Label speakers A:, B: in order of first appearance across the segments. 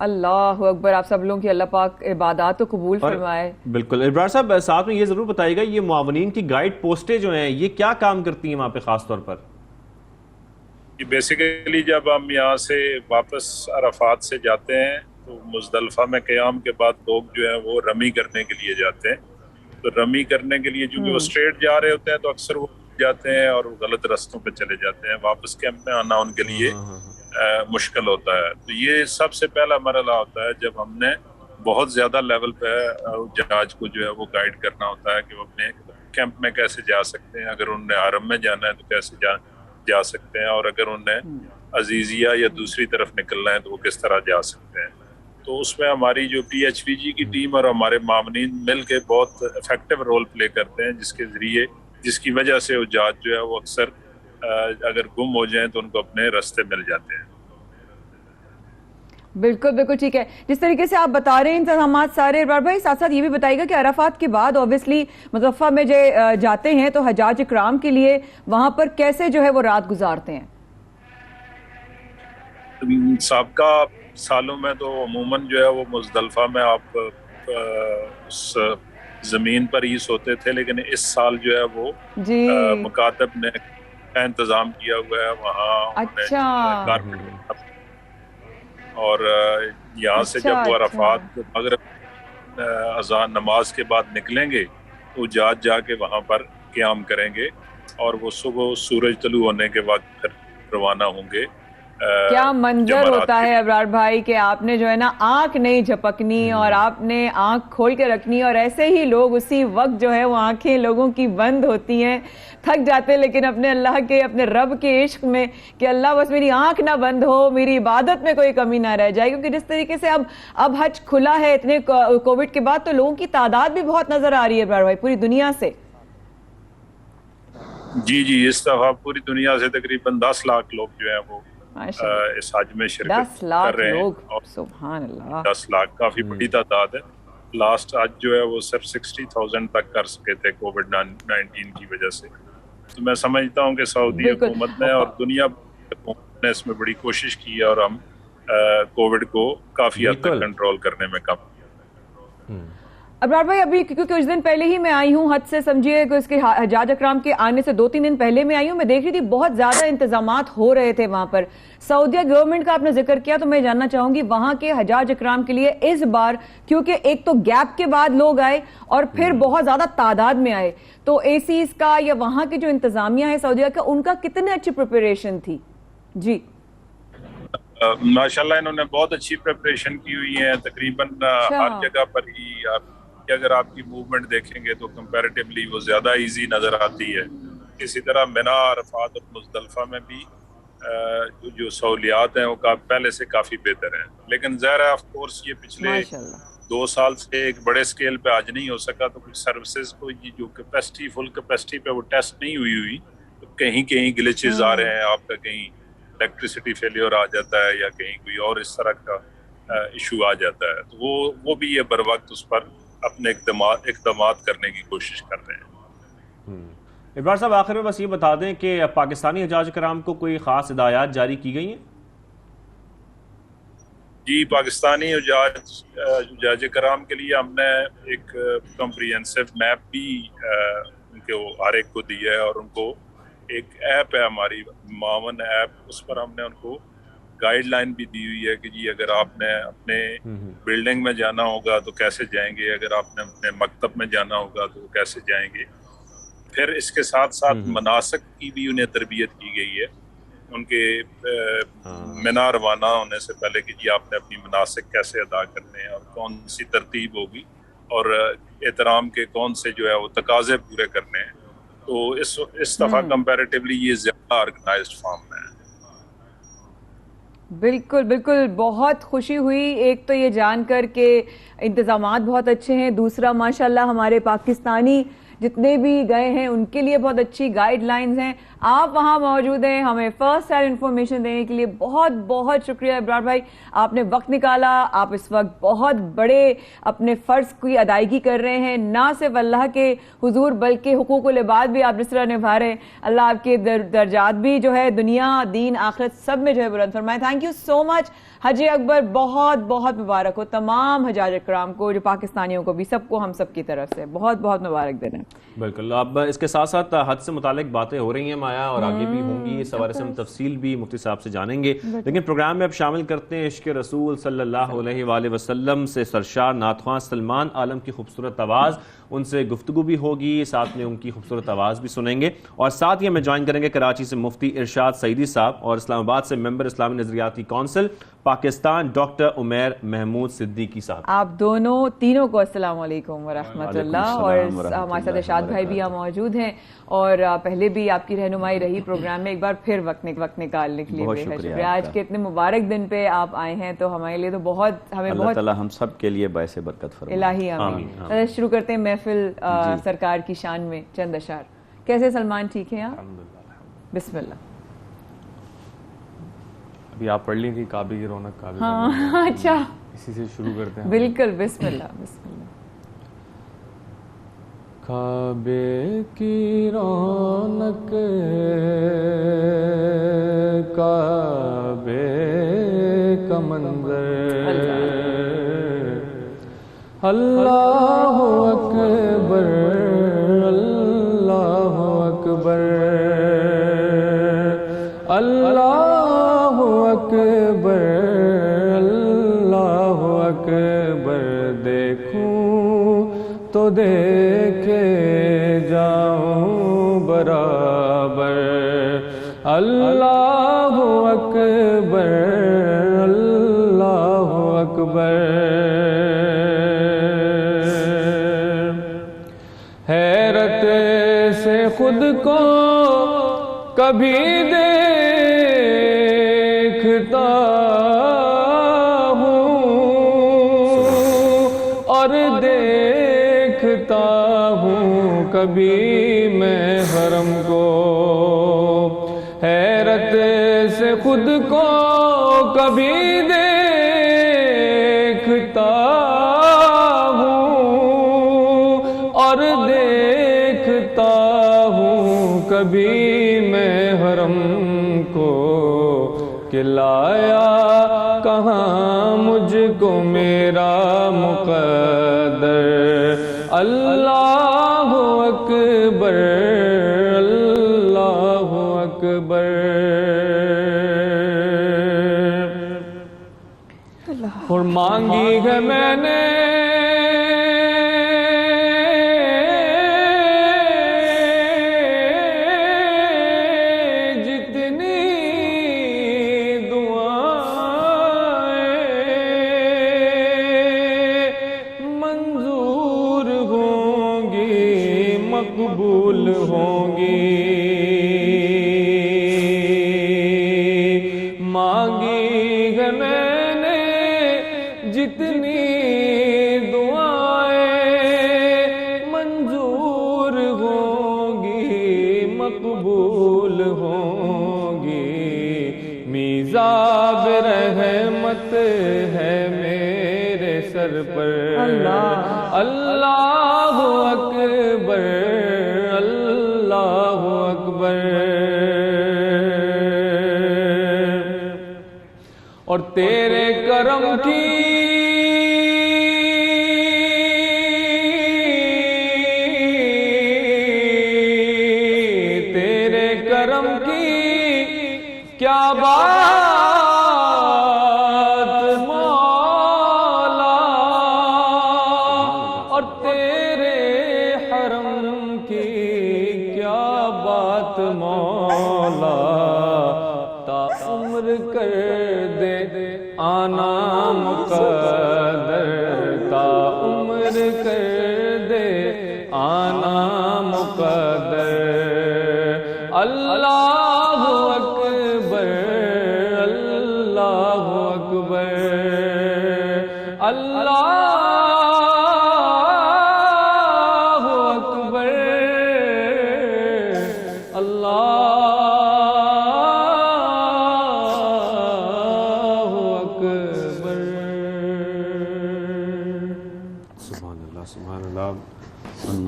A: اللہ اکبر، آپ سب لوگوں کی اللہ پاک عبادات کو قبول فرمائے.
B: بالکل. ابرار صاحب ساتھ میں یہ ضرور بتائیے گا، یہ معاونین کی گائیڈ پوسٹیں جو ہیں یہ کیا کام کرتی ہیں وہاں پہ خاص طور پر؟
C: بیسیکلی جب ہم یہاں سے واپس عرفات سے جاتے ہیں تو مزدلفہ میں قیام کے بعد لوگ جو ہیں وہ رمی کرنے کے لیے جاتے ہیں. تو رمی کرنے کے لیے چونکہ وہ اسٹریٹ جا رہے ہوتے ہیں تو اکثر وہ جاتے ہیں اور غلط رستوں پہ چلے جاتے ہیں. واپس کیمپ میں آنا ان کے لیے مشکل ہوتا ہے. تو یہ سب سے پہلا مرحلہ ہوتا ہے جب ہم نے بہت زیادہ لیول پہ جہاز کو جو ہے وہ گائیڈ کرنا ہوتا ہے کہ وہ اپنے کیمپ میں کیسے جا سکتے ہیں. اگر انہوں نے حرم میں جانا ہے تو کیسے جا سکتے ہیں، اور اگر انہوں نے عزیزیہ یا دوسری طرف نکلنا ہے تو وہ کس طرح جا سکتے ہیں. تو اس میں ہماری جو پی ایچ پی جی کی ٹیم اور ہمارے معاونین مل کے بہت افیکٹو رول پلے کرتے ہیں، جس کی وجہ سے وہ جہاز جو ہے وہ اکثر اگر گم ہو جائیں تو ان کو اپنے راستے مل جاتے ہیں.
A: بالکل بالکل ٹھیک ہے. جس طریقے سے آپ بتا رہے ہیں انتظامات سارے، ابرار بھائی ساتھ ساتھ یہ بھی بتائیے گا کہ عرفات کے بعد اوبیسلی مزدلفہ میں جو جاتے ہیں تو حجاج اکرام کے لیے وہاں پر کیسے جو ہے وہ رات گزارتے ہیں؟
C: سابقہ سالوں میں تو عموماً جو ہے وہ مزدلفہ میں آپ زمین پر ہی سوتے تھے، لیکن اس سال جو ہے وہ مکاتب نے انتظام کیا ہوا ہے وہاں.
A: اچھا.
C: اور یہاں سے جب وہ عرفات مغرب اذان نماز کے بعد نکلیں گے تو جہاز جا کے وہاں پر قیام کریں گے اور وہ صبح سورج طلوع ہونے کے وقت پھر روانہ ہوں گے.
A: کیا منظر ہوتا ہے ابرار بھائی کہ آپ نے جو ہے نا آنکھ نہیں جھپکنی اور آپ نے آنکھ کھول کے رکھنی، اور ایسے ہی لوگ اسی وقت جو ہے وہ آنکھیں لوگوں کی بند ہوتی ہیں، تھک جاتے لیکن اپنے اللہ کے اپنے رب کے عشق میں کہ اللہ بس میری آنکھ نہ بند ہو، میری عبادت میں کوئی کمی نہ رہ جائے. کیونکہ جس طریقے سے اب حج کھلا ہے اتنے کووڈ کے بعد تو لوگوں کی تعداد بھی بہت نظر آ رہی ہے ابرار بھائی پوری دنیا سے.
C: جی اس دفعہ پوری دنیا سے تقریباً 10 لاکھ لوگ جو ہیں وہ اس حج میں شرکت کر رہے ہیں.
A: سبحان اللہ،
C: 10 لاکھ کافی بڑی تعداد ہے. لاسٹ حج جو ہے وہ صرف 60,000 تک کر سکے تھے کووڈ 19 کی وجہ سے. تو میں سمجھتا ہوں کہ سعودی حکومت نے اور دنیا حکومت نے اس میں بڑی کوشش کی ہے اور ہم کووڈ کو کافی حد تک کنٹرول کرنے میں کام.
A: ابرار بھائی ابھی کیونکہ کچھ دن پہلے ہی میں آئی ہوں حج سے، سمجھیے کہ اس کے حجاج اکرام کے آنے سے 2-3 دن پہلے میں آئی ہوں، میں دیکھ رہی تھی بہت زیادہ انتظامات ہو رہے تھے وہاں پر. سعودیہ گورنمنٹ کا آپ نے ذکر کیا تو میں جاننا چاہوں گی وہاں کے حجاج اکرام کے لیے اس بار، کیونکہ ایک تو گیپ کے بعد لوگ آئے اور پھر بہت زیادہ تعداد میں آئے، تو اے سیز کا یا وہاں کی جو انتظامیہ ہے سعودیہ کا ان کا کتنے اچھی پریپریشن تھی؟ جی
C: ماشاءاللہ انہوں نے بہت اچھی پریپریشن کی ہوئی ہے. تقریباً ہر جگہ پر ہی اگر آپ کی موومنٹ دیکھیں گے تو کمپیریٹیولی وہ زیادہ ایزی نظر آتی ہے. اسی طرح منا، عرفات اور مزدلفہ میں بھی جو سہولیات ہیں وہ پہلے سے کافی بہتر ہیں. لیکن ظاہر ہے آف کورس یہ پچھلے 2 سال سے ایک بڑے سکیل پہ آج نہیں ہو سکا، تو کچھ سروسز کو جو کیپیسٹی فل کیپیسٹی پہ وہ ٹیسٹ نہیں ہوئی تو کہیں گلیچز آ رہے ہیں. آپ کا کہیں الیکٹریسٹی فیلیور آ جاتا ہے یا کہیں کوئی اور اس طرح کا ایشو آ جاتا ہے، تو وہ بھی یہ بر وقت اس پر اپنے اقدامات کرنے کی کوشش کر رہے ہیں.
B: ابرار صاحب آخر میں بس یہ بتا دیں کہ پاکستانی حجاج کرام کو کوئی خاص ہدایات جاری کی گئی ہیں؟
C: جی پاکستانی حجاج کرام کے لیے ہم نے ایک کمپریہنسو میپ بھی ان کو ہر ایک کو دی ہے، اور ان کو ایک ایپ ہے ہماری معاون ایپ، اس پر ہم نے ان کو گائیڈ لائن بھی دی ہوئی ہے کہ جی اگر آپ نے اپنے بلڈنگ میں جانا ہوگا تو کیسے جائیں گے، اگر آپ نے اپنے مکتب میں جانا ہوگا تو کیسے جائیں گے. پھر اس کے ساتھ ساتھ مناسک کی بھی انہیں تربیت کی گئی ہے ان کے منا روانہ ہونے سے پہلے کہ جی آپ نے اپنی مناسک کیسے ادا کرنے ہیں اور کون سی ترتیب ہوگی اور احترام کے کون سے جو ہے وہ تقاضے پورے کرنے ہیں. تو اس دفعہ کمپیریٹیولی یہ زیادہ آرگنائزڈ فارم ہے.
A: بالکل بالکل، بہت خوشی ہوئی ایک تو یہ جان کر کہ انتظامات بہت اچھے ہیں، دوسرا ماشاءاللہ ہمارے پاکستانی جتنے بھی گئے ہیں ان کے لیے بہت اچھی گائیڈ لائنز ہیں. آپ وہاں موجود ہیں, ہمیں فرسٹ ہینڈ انفارمیشن دینے کے لیے بہت بہت شکریہ ابرار بھائی. آپ نے وقت نکالا, آپ اس وقت بہت بڑے اپنے فرض کی ادائیگی کر رہے ہیں, نہ صرف اللہ کے حضور بلکہ حقوق العباد بھی آپ جس طرح نبھا رہے ہیں. اللہ آپ کے درجات بھی جو ہے دنیا دین آخرت سب میں جو ہے بلند فرمائے. تھینک یو سو مچ حج اکبر, بہت بہت مبارک ہو تمام حجاج اکرام کو, جو پاکستانیوں کو بھی, سب کو ہم سب کی طرف سے بہت بہت مبارک دن ہے.
B: بالکل. اب اس کے ساتھ ساتھ حج سے متعلق باتیں ہو رہی ہیں مایا, اور آگے بھی ہوں گی, اس حوالے سے ہم تفصیل بھی مفتی صاحب سے جانیں گے. لیکن پروگرام میں اب شامل کرتے ہیں عشق رسول صلی اللہ علیہ وآلہ وسلم سے سرشار نعت خواں سلمان عالم کی خوبصورت آواز, ان سے گفتگو بھی ہوگی, ساتھ میں ان کی خوبصورت آواز بھی سنیں گے, اور ساتھ ہی ہمیں جوائن کریں گے کراچی سے مفتی ارشاد سعیدی صاحب, اور اسلام آباد سے ممبر اسلامی نظریاتی کونسل پاکستان ڈاکٹر عمیر محمود صدیقی صاحب.
A: آپ دونوں تینوں کو السلام علیکم ورحمۃ اللہ. اور ہمارے ساتھ ارشاد بھائی بھی یہاں موجود ہیں, اور پہلے بھی آپ کی رہنمائی رہی پروگرام میں. ایک بار پھر وقت نکالنے کے لیے شکریہ. آج کے اتنے مبارک دن پہ آپ آئے ہیں تو ہمارے لیے تو بہت, ہمیں
D: اللہ تعالیٰ ہم سب کے لیے باعث برکت فرمائے.
A: الہی آمین. شروع کرتے ہیں محفل سرکار کی شان میں چند اشعار. کیسے سلمان, ٹھیک ہیں آپ؟ بسم اللہ.
E: ابھی آپ پڑھ لی تھی کعبے کی رونق, کعبے
A: ہاں اچھا,
E: اسی سے شروع کرتے ہیں.
A: بالکل, بسم اللہ بسم اللہ.
E: کعبے کی رونق, کعبے کا منظر, اللہ اکبر اللہ اکبر اللہ اکبر اللہ اکبر. دیکھوں تو دیکھے جاؤں برابر, اللہ اکبر اللہ اکبر. حیرت سے خود کو کبھی دیکھتا ہوں, اور دیکھتا ہوں کبھی میں حرم کو. حیرت سے خود کو کبھی دیکھتا ہوں, اور دیکھتا ہوں کبھی میں حرم کو. کہ لایا کہاں مجھ کو میرا مقدر, اللہ اکبر اللہ اکبر. اور مانگی ہے میں نے مقبول ہوں گی. مانگی ہے میں نے جتنی دعائیں منظور ہوں گی, مقبول ہوں گی. میزاب رحمت ہے میرے سر پر, اللہ اکبر اللہ اکبر. اور تیرے کرم کی کیا بات مولا, اور تیرے حرم کی کیا بات مولا. تا عمر کر دے آنا مقدر, تا عمر کر دے آنا مقدر. اللہ اکبر اللہ اکبر اللہ اکبر.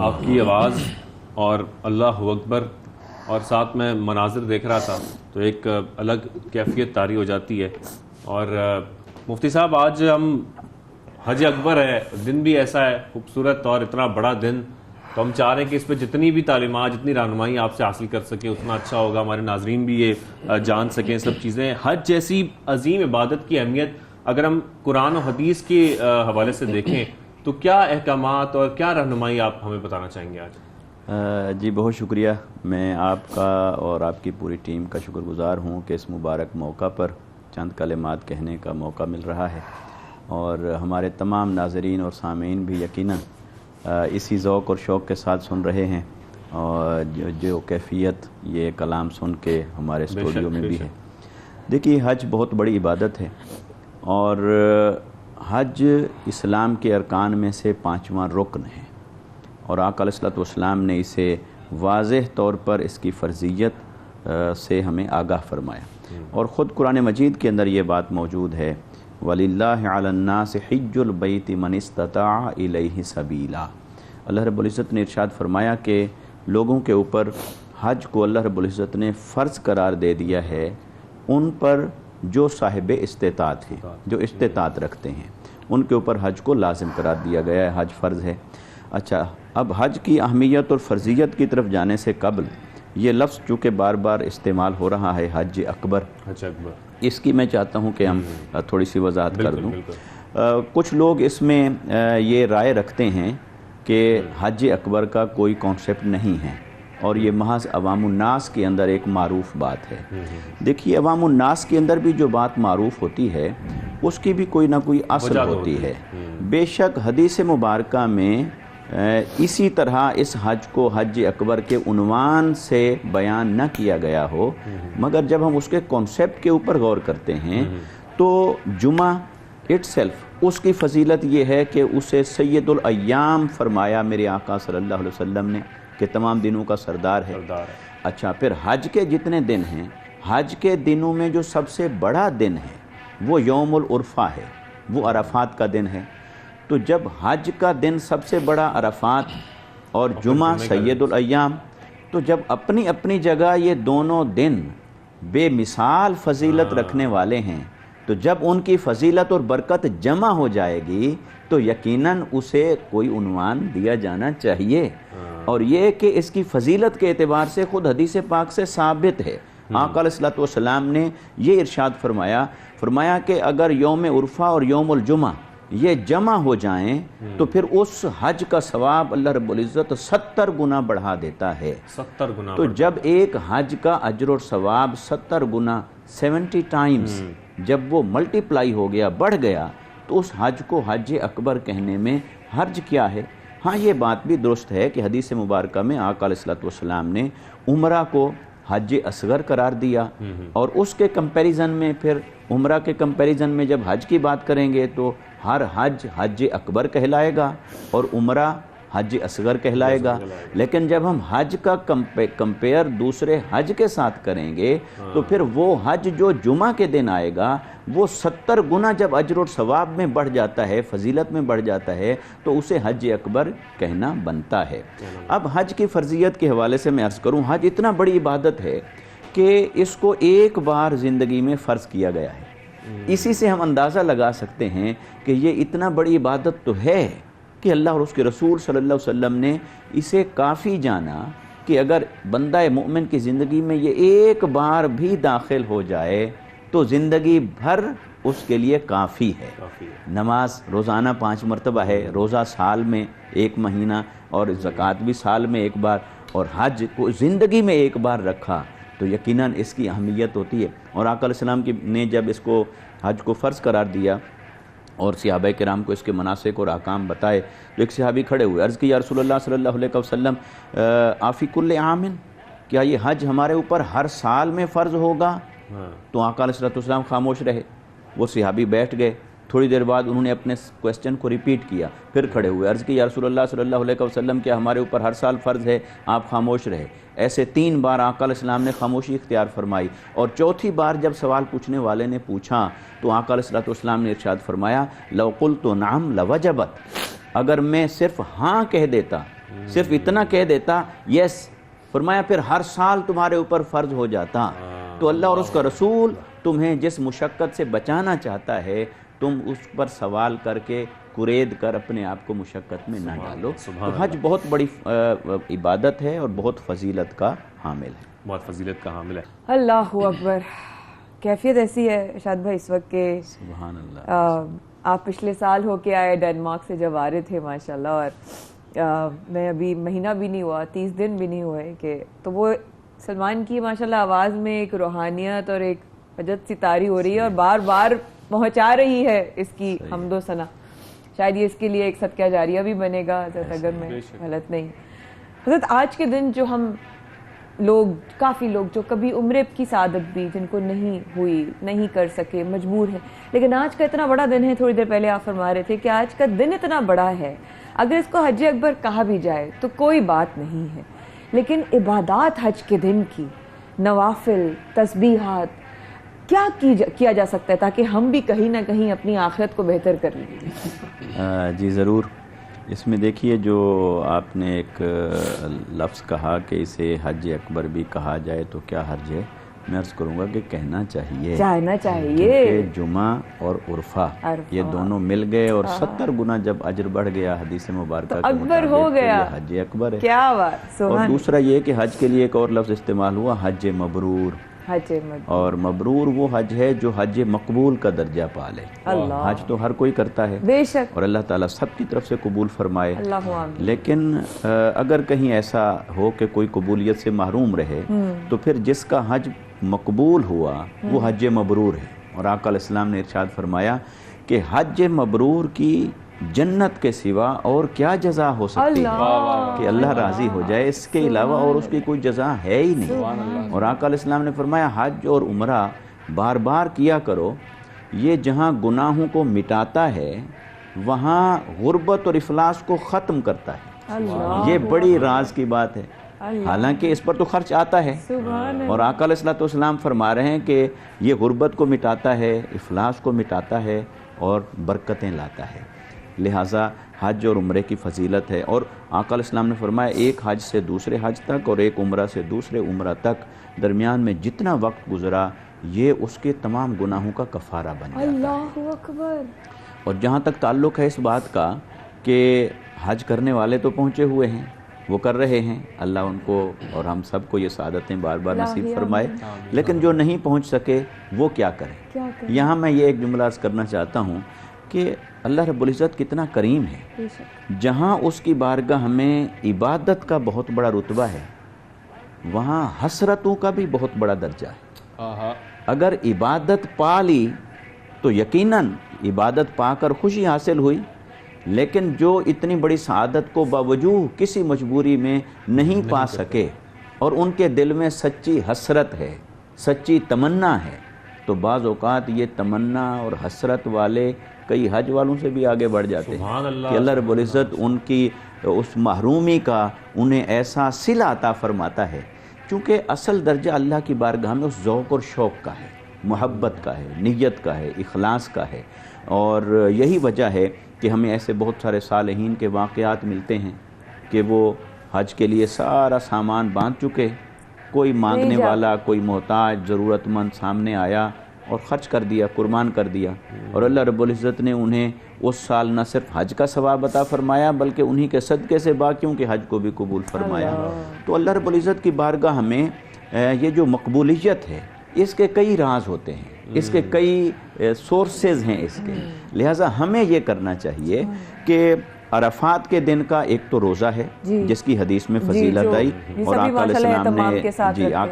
B: آپ کی آواز اور اللہ اکبر اور ساتھ میں مناظر دیکھ رہا تھا تو ایک الگ کیفیت طاری ہو جاتی ہے. اور مفتی صاحب آج ہم حج اکبر ہے, دن بھی ایسا ہے خوبصورت اور اتنا بڑا دن, تو ہم چاہ رہے ہیں کہ اس پہ جتنی بھی تعلیمات جتنی رہنمائی آپ سے حاصل کر سکیں اتنا اچھا ہوگا, ہمارے ناظرین بھی یہ جان سکیں سب چیزیں. حج جیسی عظیم عبادت کی اہمیت اگر ہم قرآن و حدیث کے حوالے سے دیکھیں تو کیا احکامات اور کیا رہنمائی آپ ہمیں بتانا چاہیں گے آج؟
D: جی بہت شکریہ. میں آپ کا اور آپ کی پوری ٹیم کا شکر گزار ہوں کہ اس مبارک موقع پر چند کلمات کہنے کا موقع مل رہا ہے, اور ہمارے تمام ناظرین اور سامعین بھی یقیناً اسی ذوق اور شوق کے ساتھ سن رہے ہیں, اور جو کیفیت یہ کلام سن کے ہمارے اسٹوڈیو میں بھی ہے. دیکھیے حج بہت بڑی عبادت ہے, اور حج اسلام کے ارکان میں سے 5واں رکن ہے, اور آقا علیہ الصلوۃ والسلام نے اسے واضح طور پر اس کی فرضیت سے ہمیں آگاہ فرمایا, اور خود قرآن مجید کے اندر یہ بات موجود ہے وَلِلَّهِ عَلَى النَّاسِ حِجُّ الْبَيْتِ مَنِ اسْتَطَاعَ إِلَيْهِ سَبِيلًا. اللہ رب العزت نے ارشاد فرمایا کہ لوگوں کے اوپر حج کو اللہ رب العزت نے فرض قرار دے دیا ہے ان پر جو صاحب استطاعت ہیں, جو استطاعت رکھتے ہیں, ان کے اوپر حج کو لازم قرار دیا گیا ہے, حج فرض ہے. اچھا, اب حج کی اہمیت اور فرضیت کی طرف جانے سے قبل یہ لفظ چونکہ بار بار استعمال ہو رہا ہے حج اکبر, اس کی میں چاہتا ہوں کہ ہم تھوڑی سی وضاحت کر دوں. کچھ لوگ اس میں یہ رائے رکھتے ہیں کہ حج اکبر کا کوئی کانسیپٹ نہیں ہے, اور یہ محض عوام الناس کے اندر ایک معروف بات ہے. دیکھیے عوام الناس کے اندر بھی جو بات معروف ہوتی ہے اس کی بھی کوئی نہ کوئی اصل ہوتی ہے. بے شک حدیث مبارکہ میں اسی طرح اس حج کو حج اکبر کے عنوان سے بیان نہ کیا گیا ہو, مگر جب ہم اس کے کانسیپٹ کے اوپر غور کرتے ہیں تو جمعہ اٹ سیلف اس کی فضیلت یہ ہے کہ اسے سید الایام فرمایا میرے آقا صلی اللہ علیہ وسلم نے کہ تمام دنوں کا سردار ہے. اچھا, پھر حج کے جتنے دن ہیں, حج کے دنوں میں جو سب سے بڑا دن ہے وہ یوم العرفہ ہے, وہ عرفات کا دن ہے. تو جب حج کا دن سب سے بڑا عرفات اور جمعہ سید الایام, تو جب اپنی اپنی جگہ یہ دونوں دن بے مثال فضیلت رکھنے والے ہیں, تو جب ان کی فضیلت اور برکت جمع ہو جائے گی تو یقیناً اسے کوئی عنوان دیا جانا چاہیے, اور یہ کہ اس کی فضیلت کے اعتبار سے خود حدیث پاک سے ثابت ہے. آقا علیہ الصلوۃ والسلام نے یہ ارشاد فرمایا کہ اگر یوم عرفہ اور یوم الجمعہ یہ جمع ہو جائیں تو پھر اس حج کا ثواب اللہ رب العزت 70 گنا بڑھا دیتا ہے.
B: 70 گنا.
D: تو جب ایک حج کا اجر اور ثواب 70 گنا 70 ٹائمز جب وہ ملٹی پلائی ہو گیا, بڑھ گیا, تو اس حج کو حج اکبر کہنے میں حرج کیا ہے؟ ہاں, یہ بات بھی درست ہے کہ حدیث مبارکہ میں آقا علیہ الصلوۃ والسلام نے عمرہ کو حج اصغر قرار دیا, اور اس کے کمپیریزن میں پھر عمرہ کے کمپیریزن میں جب حج کی بات کریں گے تو ہر حج حج اکبر کہلائے گا اور عمرہ حج اصغر کہلائے گا. لیکن جب ہم حج کا کمپیئر دوسرے حج کے ساتھ کریں گے تو پھر وہ حج جو جمعہ کے دن آئے گا وہ 70 گنا جب اجر اور ثواب میں بڑھ جاتا ہے, فضیلت میں بڑھ جاتا ہے, تو اسے حج اکبر کہنا بنتا ہے. اب حج کی فرضیت کے حوالے سے میں عرض کروں, حج اتنا بڑی عبادت ہے کہ اس کو ایک بار زندگی میں فرض کیا گیا ہے. اسی سے ہم اندازہ لگا سکتے ہیں کہ یہ اتنا بڑی عبادت تو ہے کہ اللہ اور اس کے رسول صلی اللہ علیہ وسلم نے اسے کافی جانا کہ اگر بندہ مومن کی زندگی میں یہ ایک بار بھی داخل ہو جائے تو زندگی بھر اس کے لیے کافی ہے. نماز روزانہ 5 مرتبہ ہے, روزہ سال میں 1 مہینہ, اور زکوٰۃ بھی سال میں 1 بار, اور حج کو زندگی میں 1 بار رکھا تو یقیناً اس کی اہمیت ہوتی ہے. اور آقا علیہ السلام نے جب اس کو حج کو فرض قرار دیا اور صحابہ کرام کو اس کے مناسک اور احکام بتائے تو ایک صحابی کھڑے ہوئے, عرض کی یا رسول اللہ صلی اللہ علیہ وسلم آفی کل عام, کیا یہ حج ہمارے اوپر ہر سال میں فرض ہوگا؟ تو آقا علیہ السلام خاموش رہے. وہ صحابی بیٹھ گئے, تھوڑی دیر بعد انہوں نے اپنے کویسچن کو ریپیٹ کیا, پھر کھڑے ہوئے, عرض کی یا رسول اللہ صلی اللہ علیہ وسلم کیا ہمارے اوپر ہر سال فرض ہے؟ آپ خاموش رہے. ایسے 3 بار آقا علیہ السلام نے خاموشی اختیار فرمائی, اور چوتھی بار جب سوال پوچھنے والے نے پوچھا تو آقا علیہ السلام نے ارشاد فرمایا لو قلت نعم لوجبت, اگر میں صرف ہاں کہہ دیتا صرف اتنا کہہ دیتا یس، فرمایا پھر ہر سال تمہارے اوپر فرض ہو جاتا. تو اللہ اور اس کا رسول تمہیں جس مشقت سے بچانا چاہتا ہے تم اس پر سوال کر کے قرید کر اپنے آپ کو مشقت میں نہ ڈالو. تو حج بہت بڑی عبادت ہے اور بہت فضیلت کا حامل ہے.
B: بہت فضیلت کا حامل ہے.
A: اللہ اکبر. کیفیت ایسی ہے ارشاد بھائی اس وقت کہ
D: سبحان اللہ.
A: آپ پچھلے سال ہو کے آئے ڈینمارک سے جب آ رہے تھے ماشاءاللہ، اور میں ابھی مہینہ بھی نہیں ہوا، 30 دن بھی نہیں ہوئے کہ تو وہ سلمان کی ماشاءاللہ آواز میں ایک روحانیت اور ایک وجد سی طاری ہو رہی ہے اور بار بار پہنچا رہی ہے اس کی حمد و ثنا. شاید یہ اس کے لیے ایک صدقہ جاریہ بھی بنے گا حضرت، اگر میں غلط نہیں. حضرت آج کے دن جو ہم لوگ، کافی لوگ جو کبھی عمرے کی سعادت بھی جن کو نہیں ہوئی، نہیں کر سکے، مجبور ہیں، لیکن آج کا اتنا بڑا دن ہے. تھوڑی دیر پہلے آپ فرما رہے تھے کہ آج کا دن اتنا بڑا ہے، اگر اس کو حج اکبر کہا بھی جائے تو کوئی بات نہیں ہے، لیکن عبادات حج کے دن کی، نوافل، تسبیحات، کیا کیا جا سکتا ہے تاکہ ہم بھی کہیں نہ کہیں اپنی آخرت کو بہتر کر لیں؟
D: جی ضرور. اس میں دیکھیے جو آپ نے ایک لفظ کہا کہ اسے حج اکبر بھی کہا جائے تو کیا حرج ہے. میں عرض کروں گا کہ کہنا چاہیے، کیونکہ جمعہ اور عرفہ یہ دونوں مل گئے اور 70 گنا جب اجر بڑھ گیا حدیث مبارکہ کے
A: اکبر ہو گیا،
D: حج اکبر ہے.
A: کیا بات.
D: اور دوسرا یہ کہ حج کے لیے ایک اور لفظ استعمال ہوا، حج مبرور. اور مبرور وہ حج ہے جو حج مقبول کا درجہ پا لے. حج تو ہر کوئی کرتا ہے
A: بے شک،
D: اور اللہ تعالیٰ سب کی طرف سے قبول فرمائے.
A: اللہ آمین.
D: لیکن اگر کہیں ایسا ہو کہ کوئی قبولیت سے محروم رہے تو پھر جس کا حج مقبول ہوا وہ حج مبرور ہے. اور آقا علیہ السلام نے ارشاد فرمایا کہ حج مبرور کی جنت کے سوا اور کیا جزا ہو سکتی ہے کہ اللہ راضی ہو جائے، اس کے علاوہ اور اس کی کوئی جزا ہے ہی نہیں. اور آقا علیہ السلام نے فرمایا حج اور عمرہ بار بار کیا کرو، یہ جہاں گناہوں کو مٹاتا ہے وہاں غربت اور افلاس کو ختم کرتا ہے. یہ بڑی راز کی بات ہے. حالانکہ اس پر تو خرچ آتا ہے، اور آقا علیہ السلام فرما رہے ہیں کہ یہ غربت کو مٹاتا ہے، افلاس کو مٹاتا ہے اور برکتیں لاتا ہے. لہٰذا حج اور عمرے کی فضیلت ہے. اور آقا علیہ السلام نے فرمایا ایک حج سے دوسرے حج تک اور ایک عمرہ سے دوسرے عمرہ تک درمیان میں جتنا وقت گزرا یہ اس کے تمام گناہوں کا کفارہ بن جاتا ہے.
A: اللہ اکبر.
D: اور جہاں تک تعلق ہے اس بات کا کہ حج کرنے والے تو پہنچے ہوئے ہیں، وہ کر رہے ہیں، اللہ ان کو اور ہم سب کو یہ سعادتیں بار بار نصیب فرمائے. لیکن جو نہیں پہنچ سکے وہ کیا کریں؟ یہاں میں یہ ایک جملہ عرض کرنا چاہتا ہوں کہ اللہ رب العزت کتنا کریم ہے. جہاں اس کی بارگاہ میں عبادت کا بہت بڑا رتبہ ہے وہاں حسرتوں کا بھی بہت بڑا درجہ ہے. اگر عبادت پا لی تو یقیناً عبادت پا کر خوشی حاصل ہوئی، لیکن جو اتنی بڑی سعادت کو باوجود کسی مجبوری میں نہیں پا سکے اور ان کے دل میں سچی حسرت ہے، سچی تمنا ہے، تو بعض اوقات یہ تمنا اور حسرت والے کئی حج والوں سے بھی آگے بڑھ جاتے ہیں کہ اللہ رب العزت ان کی اس محرومی کا انہیں ایسا صلہ عطا فرماتا ہے. چونکہ اصل درجہ اللہ کی بارگاہ میں اس ذوق اور شوق کا ہے، محبت کا ہے، نیت کا ہے، اخلاص کا ہے. اور یہی وجہ ہے کہ ہمیں ایسے بہت سارے صالحین کے واقعات ملتے ہیں کہ وہ حج کے لیے سارا سامان باندھ چکے، کوئی مانگنے والا، کوئی محتاج، ضرورت مند سامنے آیا اور خرچ کر دیا، قربان کر دیا، اور اللہ رب العزت نے انہیں اس سال نہ صرف حج کا ثواب عطا فرمایا بلکہ انہی کے صدقے سے باقیوں کے حج کو بھی قبول فرمایا. تو اللہ رب العزت کی بارگاہ میں یہ جو مقبولیت ہے اس کے کئی راز ہوتے ہیں، اس کے کئی سورسز ہیں اس کے. لہٰذا ہمیں یہ کرنا چاہیے کہ عرفات کے دن کا ایک تو روزہ ہے جس کی حدیث میں فضیلت آئی، اور آقا علیہ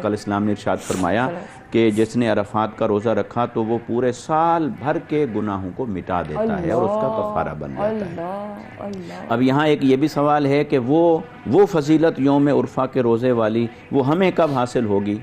D: السلام نے ارشاد فرمایا کہ جس نے عرفات کا روزہ رکھا تو وہ پورے سال بھر کے گناہوں کو مٹا دیتا ہے اور اس کا کفارہ بن جاتا ہے. اب یہاں ایک یہ بھی سوال ہے کہ وہ فضیلت یوم عرفہ کے روزے والی وہ ہمیں کب حاصل ہوگی؟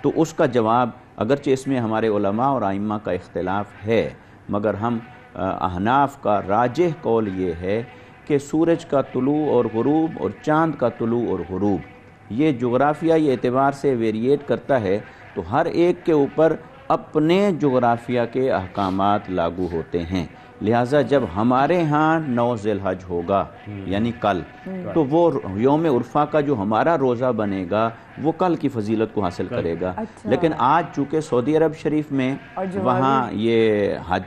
D: تو اس کا جواب اگرچہ اس میں ہمارے علماء اور ائمہ کا اختلاف ہے، مگر ہم احناف کا راجح قول یہ ہے کہ سورج کا طلوع اور غروب اور چاند کا طلوع اور غروب یہ جغرافیائی اعتبار سے ویریٹ کرتا ہے، تو ہر ایک کے اوپر اپنے جغرافیہ کے احکامات لاگو ہوتے ہیں، لہٰذا جب ہمارے ہاں 9 ذی الحج ہوگا یعنی کل، تو وہ یوم عرفہ کا جو ہمارا روزہ بنے گا وہ کل کی فضیلت کو حاصل کرے گا۔ لیکن آج چونکہ سعودی عرب شریف میں وہاں یہ حج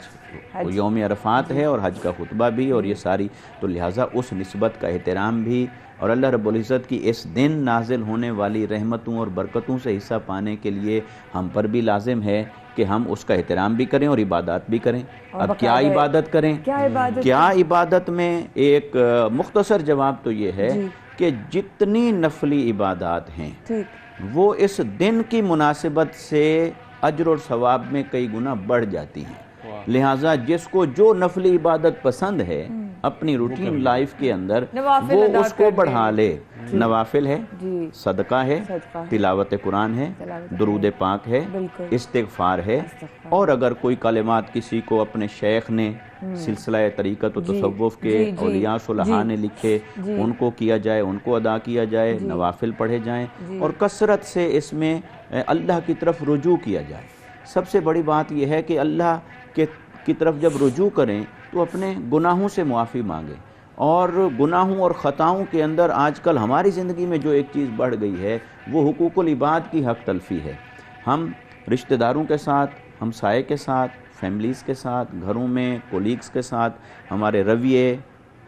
D: یوم عرفات ہے اور حج کا خطبہ بھی اور یہ ساری، تو لہٰذا اس نسبت کا احترام بھی اور اللہ رب العزت کی اس دن نازل ہونے والی رحمتوں اور برکتوں سے حصہ پانے کے لیے ہم پر بھی لازم ہے کہ ہم اس کا احترام بھی کریں اور عبادات بھی کریں۔ اب کیا عبادت کریں؟ کیا عبادت میں ایک مختصر جواب تو یہ ہے کہ جتنی نفلی عبادات ہیں وہ اس دن کی مناسبت سے اجر اور ثواب میں کئی گنا بڑھ جاتی ہیں، لہٰذا جس کو جو نفلی عبادت پسند ہے اپنی روٹین لائف کے اندر وہ اس کو بڑھا لے۔ نوافل ہے، صدقہ ہے، تلاوت قرآن ہے، درود پاک ہے، استغفار ہے، اور اگر کوئی کلمات کسی کو اپنے شیخ نے سلسلہ طریقت و تصوف کے اولیاء صلحاء نے لکھے ان کو کیا جائے، ان کو ادا کیا جائے، نوافل پڑھے جائیں اور کثرت سے اس میں اللہ کی طرف رجوع کیا جائے۔ سب سے بڑی بات یہ ہے کہ اللہ کی طرف جب رجوع کریں تو اپنے گناہوں سے معافی مانگیں، اور گناہوں اور خطاؤں کے اندر آج کل ہماری زندگی میں جو ایک چیز بڑھ گئی ہے وہ حقوق العباد کی حق تلفی ہے۔ ہم رشتہ داروں کے ساتھ، ہمسائے کے ساتھ، فیملیز کے ساتھ، گھروں میں کولیگز کے ساتھ ہمارے رویے،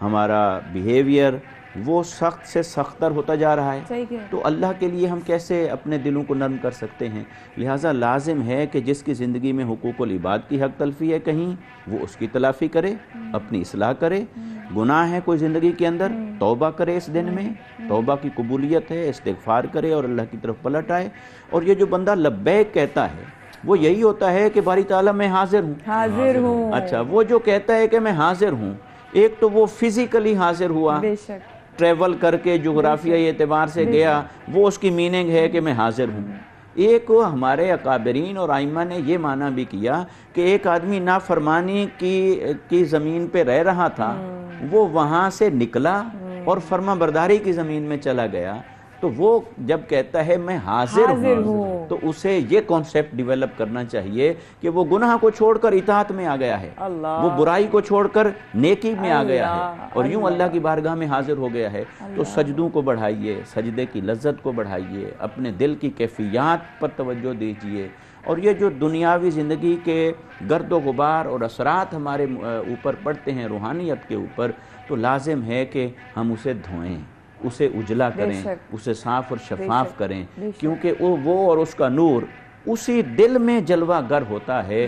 D: ہمارا بیہیویئر وہ سخت سے سختر ہوتا جا رہا ہے، تو اللہ کے لیے ہم کیسے اپنے دلوں کو نرم کر سکتے ہیں؟ لہٰذا لازم ہے کہ جس کی زندگی میں حقوق العباد کی حق تلفی ہے کہیں، وہ اس کی تلافی کرے، اپنی اصلاح کرے۔ گناہ ہے کوئی زندگی کے اندر، توبہ کرے اس دن میں، توبہ کی قبولیت ہے، استغفار کرے اور اللہ کی طرف پلٹ آئے۔ اور یہ جو بندہ لبیک کہتا ہے وہ یہی ہوتا ہے کہ باری تعالیٰ میں حاضر ہوں۔ اچھا، وہ جو کہتا ہے کہ میں حاضر ہوں، ایک تو وہ فزیکلی حاضر ہوا، ٹریول کر کے جغرافیائی اعتبار سے گیا، وہ اس کی میننگ ہے کہ میں حاضر ہوں۔ ایک ہمارے اکابرین اور ائمہ نے یہ معنی بھی کیا کہ ایک آدمی نافرمانی کی زمین پہ رہ رہا تھا، وہ وہاں سے نکلا اور فرما برداری کی زمین میں چلا گیا، تو وہ جب کہتا ہے میں حاضر ہوں تو اسے یہ کانسیپٹ ڈیولپ کرنا چاہیے کہ وہ گناہ کو چھوڑ کر اطاعت میں آ گیا ہے، وہ برائی کو چھوڑ کر نیکی میں آ گیا ہے اور یوں اللہ کی بارگاہ میں حاضر ہو گیا ہے۔ تو سجدوں کو بڑھائیے، سجدے کی لذت کو بڑھائیے، اپنے دل کی کیفیات پر توجہ دیجیے، اور یہ جو دنیاوی زندگی کے گرد و غبار اور اثرات ہمارے اوپر پڑتے ہیں روحانیت کے اوپر، تو لازم ہے کہ ہم اسے دھوئیں، اسے اجلا کریں، اسے صاف اور شفاف کریں، کیونکہ وہ اور اس کا نور اسی دل میں جلوہ گر ہوتا ہے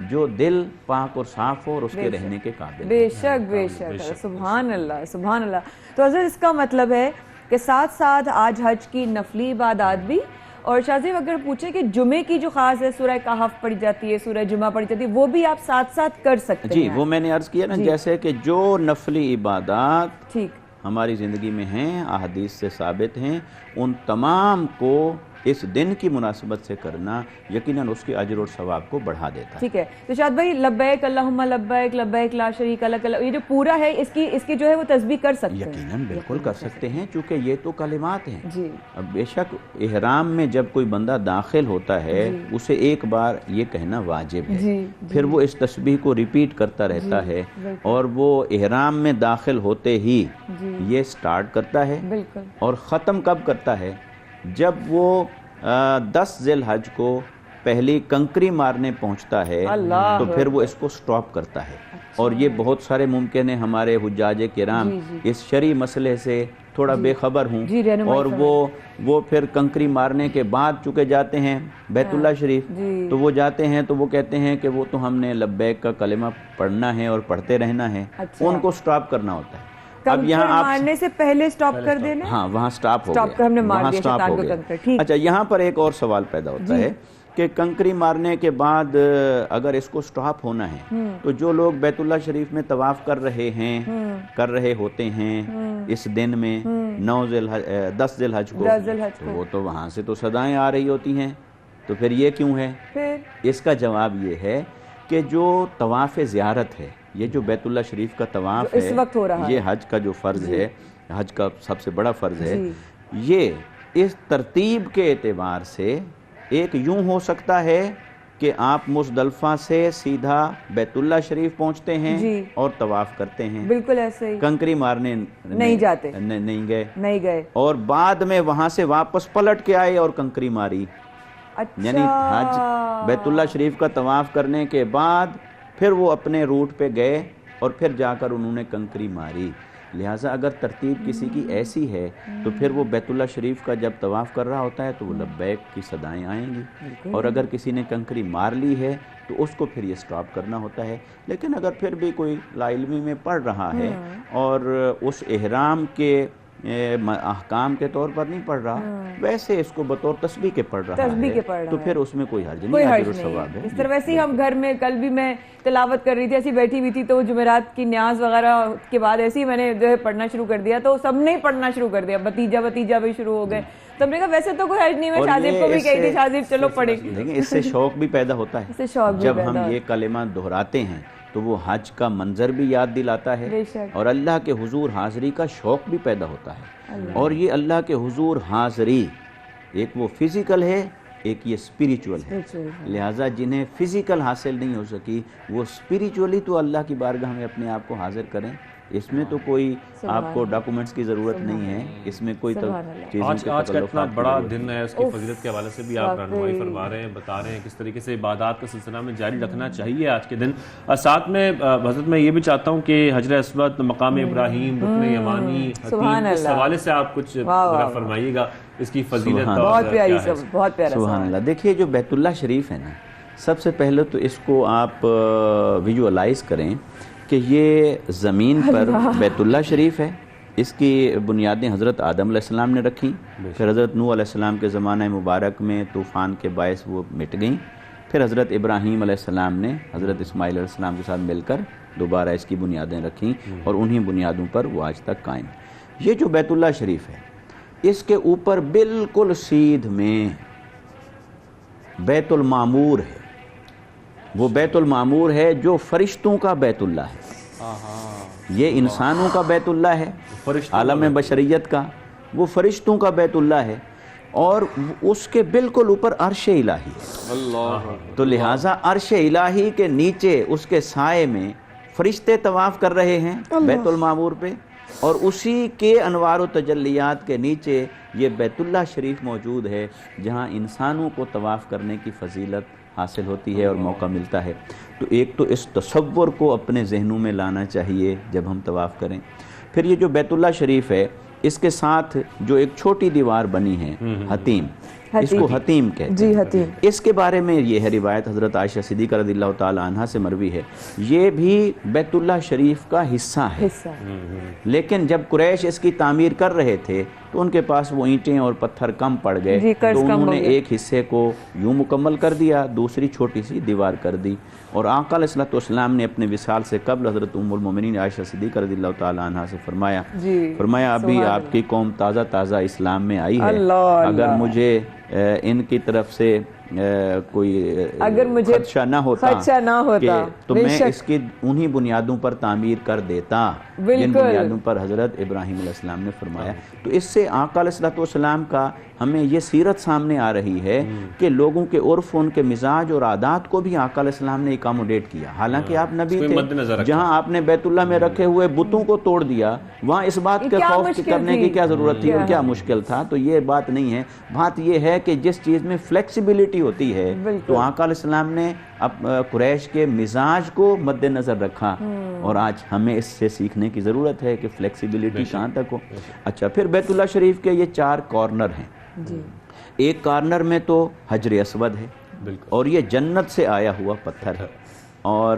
D: جو دل پاک اور صاف ہو اور اس کے رہنے کے قابل۔
A: بے شک بے شک، سبحان اللہ سبحان اللہ۔ تو حضرت اس کا مطلب ہے کہ ساتھ ساتھ آج حج کی نفلی عبادات بھی، اور شاہ زیب اگر پوچھیں کہ جمعے کی جو خاص ہے سورہ کہف پڑھی جاتی ہے، سورہ جمعہ پڑھی جاتی ہے، وہ بھی آپ ساتھ ساتھ کر سکتے ہیں؟
D: جی، وہ میں نے عرض کیا نا، جیسے کہ جو نفلی عبادات ہماری زندگی میں ہیں، احادیث سے ثابت ہیں، ان تمام کو اس دن کی مناسبت سے کرنا یقیناً اس کے اجر اور ثواب کو بڑھا دیتا ہے۔
A: ٹھیک ہے، تو شاہد بھائی لبیک اللہم لبیک لبیک لا شریک لک، یہ جو پورا ہے اس کی جو ہے وہ تسبیح کر سکتے ہیں؟
D: یقیناً بالکل کر سکتے ہیں، چونکہ یہ تو کلمات ہیں۔ اب بے شک احرام میں جب کوئی بندہ داخل ہوتا ہے اسے ایک بار یہ کہنا واجب ہے، پھر وہ اس تسبیح کو ریپیٹ کرتا رہتا ہے، اور وہ احرام میں داخل ہوتے ہی یہ سٹارٹ کرتا ہے، اور ختم کب کرتا ہے؟ جب وہ 10 ذی الحج کو پہلی کنکری مارنے پہنچتا ہے تو پھر وہ اس کو سٹاپ کرتا ہے۔ اور یہ بہت سارے ممکن ہے ہمارے حجاج کرام اس شرعی مسئلے سے تھوڑا بے خبر ہوں، اور وہ پھر کنکری مارنے کے بعد چکے جاتے ہیں بیت اللہ شریف، تو وہ جاتے ہیں تو وہ کہتے ہیں کہ وہ تو ہم نے لبیک کا کلمہ پڑھنا ہے اور پڑھتے رہنا ہے، ان کو سٹاپ کرنا ہوتا ہے۔
A: اب یہاں مارنے سے پہلے سٹاپ کر دینا،
D: ہاں وہاں سٹاپ ہو گیا۔ اچھا، یہاں پر ایک اور سوال پیدا ہوتا ہے کہ کنکری مارنے کے بعد اگر اس کو سٹاپ ہونا ہے تو جو لوگ بیت اللہ شریف میں طواف کر رہے ہوتے ہیں اس دن میں 10 ذی الحج کو، وہ تو وہاں سے تو صدائیں آ رہی ہوتی ہیں، تو پھر یہ کیوں ہے؟ اس کا جواب یہ ہے کہ جو طواف زیارت ہے، یہ جو بیت اللہ شریف کا طواف ہے، یہ حج کا جو فرض ہے، حج کا سب سے بڑا فرض ہے، یہ اس ترتیب کے اعتبار سے ایک یوں ہو سکتا ہے کہ آپ مزدلفہ سے سیدھا بیت اللہ شریف پہنچتے ہیں
A: جی
D: اور طواف کرتے ہیں،
A: بالکل ایسے ہی،
D: کنکری مارنے
A: نہیں جاتے،
D: نہیں گئے،
A: اور
D: بعد میں وہاں سے واپس پلٹ کے آئے اور کنکری ماری، یعنی حج بیت اللہ شریف کا طواف کرنے کے بعد پھر وہ اپنے روٹ پہ گئے اور پھر جا کر انہوں نے کنکری ماری۔ لہٰذا اگر ترتیب کسی کی ایسی ہے تو پھر وہ بیت اللہ شریف کا جب طواف کر رہا ہوتا ہے تو وہ لبیک کی صدائیں آئیں گی، اور اگر کسی نے کنکری مار لی ہے تو اس کو پھر یہ سٹاپ کرنا ہوتا ہے۔ لیکن اگر پھر بھی کوئی لا علمی میں پڑھ رہا ہے اور اس احرام کے احکام کے طور پر نہیں پڑھ رہا، ویسے اس کو بطور تسبیح کے پڑھ رہا ہے تو پھر اس میں کوئی حرج نہیں، اجر و ثواب ہے۔
A: اس طرح ویسے ہی ہم گھر میں، کل بھی میں تلاوت کر رہی تھی، ایسی بیٹھی ہوئی تھی تو جمعرات کی نیاز وغیرہ کے بعد ایسے ہی میں نے جو ہے پڑھنا شروع کر دیا، تو سب نے پڑھنا شروع کر دیا، بھتیجا بھی شروع ہو گئے، تو ہم نے کہا ویسے تو کوئی حرج نہیں، میں شاذیب کو بھی کہی تھی شاذیب چلو پڑھیں،
D: لیکن اس سے شوق بھی پیدا ہوتا ہے، جب ہم یہ کلمہ دہراتے ہیں تو وہ حج کا منظر بھی یاد دلاتا ہے اور اللہ کے حضور حاضری کا شوق بھی پیدا ہوتا ہے، اور یہ اللہ کے حضور حاضری ایک وہ فزیکل ہے، ایک یہ اسپریچول ہے، لہٰذا جنہیں فزیکل حاصل نہیں ہو سکی وہ اسپریچولی تو اللہ کی بارگاہ میں اپنے آپ کو حاضر کریں، اس میں تو کوئی آپ کو ڈاکومنٹس کی ضرورت نہیں ہے، اس میں کوئی
B: آج کا اتنا بڑا دن ہے، اس کی فضیلت کے حوالے سے بھی آپ رہنمائی فرما رہے ہیں، بتا رہے ہیں کس طریقے سے عبادات کا سلسلہ میں جاری رکھنا چاہیے آج کے دن۔ ساتھ میں حضرت میں یہ بھی چاہتا ہوں کہ حجر اسود، مقام ابراہیم، رکن یمانی، حتیم، اس حوالے سے آپ کچھ فرمائیے گا، اس کی فضیلت
A: بہت پیاری، بہت پیارا
D: سبحان اللہ۔ دیکھیے جو بیت اللہ شریف ہے نا، سب سے پہلے تو اس کو آپ ویژوالائز کریں کہ یہ زمین پر بیت اللہ شریف ہے، اس کی بنیادیں حضرت آدم علیہ السلام نے رکھیں، پھر حضرت نوح علیہ السلام کے زمانہ مبارک میں طوفان کے باعث وہ مٹ گئیں، پھر حضرت ابراہیم علیہ السلام نے حضرت اسماعیل علیہ السلام کے ساتھ مل کر دوبارہ اس کی بنیادیں رکھیں اور انہی بنیادوں پر وہ آج تک قائم۔ یہ جو بیت اللہ شریف ہے، اس کے اوپر بالکل سیدھ میں بیت المعمور ہے، وہ بیت المعمور ہے جو فرشتوں کا بیت اللہ ہے، یہ انسانوں کا بیت اللہ ہے، عالم بشریت کا، وہ فرشتوں کا بیت اللہ ہے، اور اس کے بالکل اوپر عرش الہی ہے، تو لہٰذا عرش الہی کے نیچے اس کے سائے میں فرشتے طواف کر رہے ہیں بیت المعمور پہ، اور اسی کے انوار و تجلیات کے نیچے یہ بیت اللہ شریف موجود ہے جہاں انسانوں کو طواف کرنے کی فضیلت حاصل ہوتی ہے اور موقع ملتا ہے۔ تو ایک تو اس تصور کو اپنے ذہنوں میں لانا چاہیے جب ہم طواف کریں۔ پھر یہ جو بیت اللہ شریف ہے، اس کے ساتھ جو ایک چھوٹی دیوار بنی ہے حتیم، اس کو حتیم کہتے ہیں، اس کے بارے میں یہ ہے روایت حضرت عائشہ صدیقہ رضی اللہ تعالی عنہا سے مروی ہے، یہ بھی بیت اللہ شریف کا حصہ ہے، لیکن جب قریش اس کی تعمیر کر رہے تھے تو ان کے پاس وہ اینٹیں اور پتھر کم پڑ گئے، تو انہوں نے ایک حصے کو یوں مکمل کر دیا، دوسری چھوٹی سی دیوار کر دی، اور آقا علیہ السلام نے اپنے وصال سے قبل حضرت ام المومنین عائشہ صدیقہ رضی اللہ تعالی عنہا سے فرمایا ابھی آپ کی قوم تازہ اسلام میں آئی ہے، اگر مجھے ان کی طرف سے کوئی خدشہ نہ ہوتا تو میں اس کی انہی بنیادوں پر تعمیر کر دیتا جن بنیادوں پر حضرت ابراہیم علیہ السلام نے فرمایا۔ تو اس سے آقا علیہ السلام کا ہمیں یہ سیرت سامنے آ رہی ہے کہ لوگوں کے عرف، ان کے مزاج اور عادات کو بھی آقا علیہ السلام نے اکاموڈیٹ کیا، حالانکہ آپ نبی تھے، جہاں آپ نے بیت اللہ میں رکھے ہوئے بتوں کو توڑ دیا، وہاں اس بات کے خوف کرنے کی کیا ضرورت تھی اور کیا مشکل تھا؟ تو یہ بات نہیں ہے، بات یہ ہے کہ جس چیز میں فلیکسیبلٹی ہوتی ہے تو آقا علیہ السلام نے قریش کے مزاج کو مد نظر رکھا، اور آج ہمیں اس سے سیکھنے کی ضرورت ہے کہ فلیکسیبلٹی کہاں تک ہو۔ اچھا، پھر بیت اللہ شریف کے یہ 4 کارنر ہیں، ایک کارنر میں تو حجر اسود ہے اور یہ جنت سے آیا ہوا پتھر ہے، اور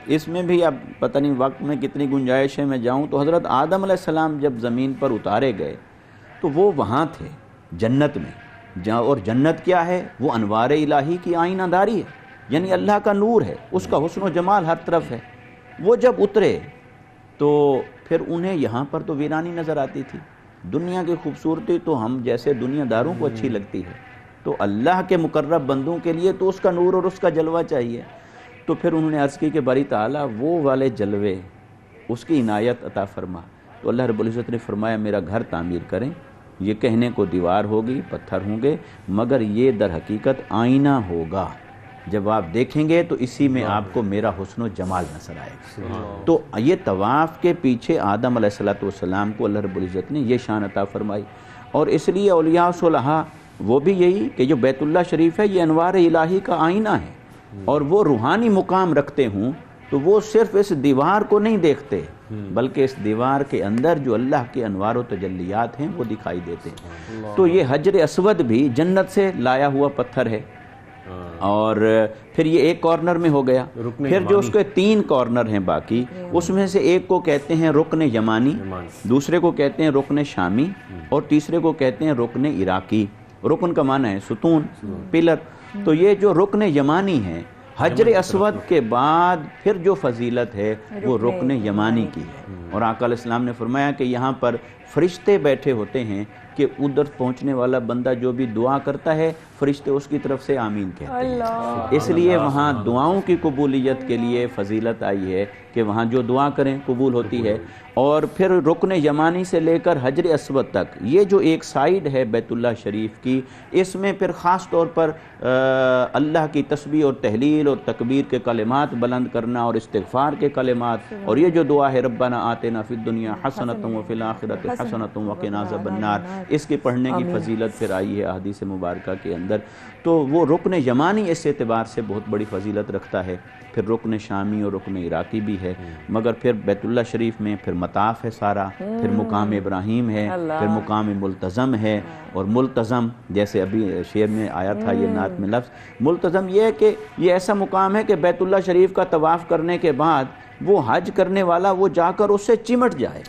D: اس میں بھی اب پتہ نہیں وقت میں کتنی گنجائش ہے میں جاؤں تو حضرت آدم علیہ السلام جب زمین پر اتارے گئے تو وہ وہاں تھے جنت میں، اور جنت کیا ہے؟ وہ انوار الہی کی آئینہ داری ہے، یعنی اللہ کا نور ہے، اس کا حسن و جمال ہر طرف ہے۔ وہ جب اترے تو پھر انہیں یہاں پر تو ویرانی نظر آتی تھی، دنیا کی خوبصورتی تو ہم جیسے دنیا داروں کو اچھی لگتی ہے، تو اللہ کے مقرب بندوں کے لیے تو اس کا نور اور اس کا جلوہ چاہیے۔ تو پھر انہوں نے عرض کی کہ باری تعالیٰ وہ والے جلوے، اس کی عنایت عطا فرما۔ تو اللہ رب العزت نے فرمایا میرا گھر تعمیر کریں، یہ کہنے کو دیوار ہوگی، پتھر ہوں گے، مگر یہ در حقیقت آئینہ ہوگا، جب آپ دیکھیں گے تو اسی میں آپ کو میرا حسن و جمال نظر آئے گا. تو یہ طواف کے پیچھے آدم علیہ السلام کو اللہ رب العزت نے یہ شان عطا فرمائی. اور اس لیے اولیاء صلحاء وہ بھی یہی کہ جو بیت اللہ شریف ہے یہ انوار الہی کا آئینہ ہے, اور وہ روحانی مقام رکھتے ہوں تو وہ صرف اس دیوار کو نہیں دیکھتے بلکہ اس دیوار کے اندر جو اللہ کے انوار و تجلیات ہیں وہ دکھائی دیتے ہیں. تو یہ حجر اسود بھی جنت سے لایا ہوا پتھر ہے, اور پھر یہ ایک کارنر میں ہو گیا. پھر جو اس کے 3 کارنر ہیں باقی, اس میں سے ایک کو کہتے ہیں رکن یمانی, دوسرے کو کہتے ہیں رکن شامی, اور تیسرے کو کہتے ہیں رکن عراقی. رکن کا معنی ہے ستون, پلر. تو یہ جو رکن یمانی ہے, حجر اسود کے بعد پھر جو فضیلت ہے وہ رکن یمانی کی ہے. اور آقا علیہ السلام نے فرمایا کہ یہاں پر فرشتے بیٹھے ہوتے ہیں کہ ادھر پہنچنے والا بندہ جو بھی دعا کرتا ہے فرشتے اس کی طرف سے آمین کہتے ہیں. اس لیے وہاں دعاؤں کی قبولیت کے لیے فضیلت آئی ہے کہ وہاں جو دعا کریں قبول ہوتی ہے. اور پھر رکن یمانی سے لے کر حجر اسود تک یہ جو ایک سائیڈ ہے بیت اللہ شریف کی, اس میں پھر خاص طور پر اللہ کی تسبیح اور تحلیل اور تکبیر کے کلمات بلند کرنا اور استغفار کے کلمات, اور یہ جو دعا ہے ربنا آتنا فی الدنیا حسنۃ وفی الآخرۃ حسنۃ وقنا عذاب النار, اس کے پڑھنے کی فضیلت پھر آئی ہے احادیث مبارکہ کے اندر. تو وہ رکن یمانی اس اعتبار سے بہت بڑی فضیلت رکھتا ہے. پھر رکن شامی اور رکن عراقی بھی ہے, مگر پھر بیت اللہ شریف میں پھر مطاف ہے سارا, پھر مقام ابراہیم ہے, پھر مقام ملتزم ہے. اور ملتزم جیسے ابھی شعر میں آیا تھا یہ نعت میں لفظ, ملتزم یہ ہے کہ یہ ایسا مقام ہے کہ بیت اللہ شریف کا طواف کرنے کے بعد وہ حج کرنے والا وہ جا کر اس سے چمٹ جائے,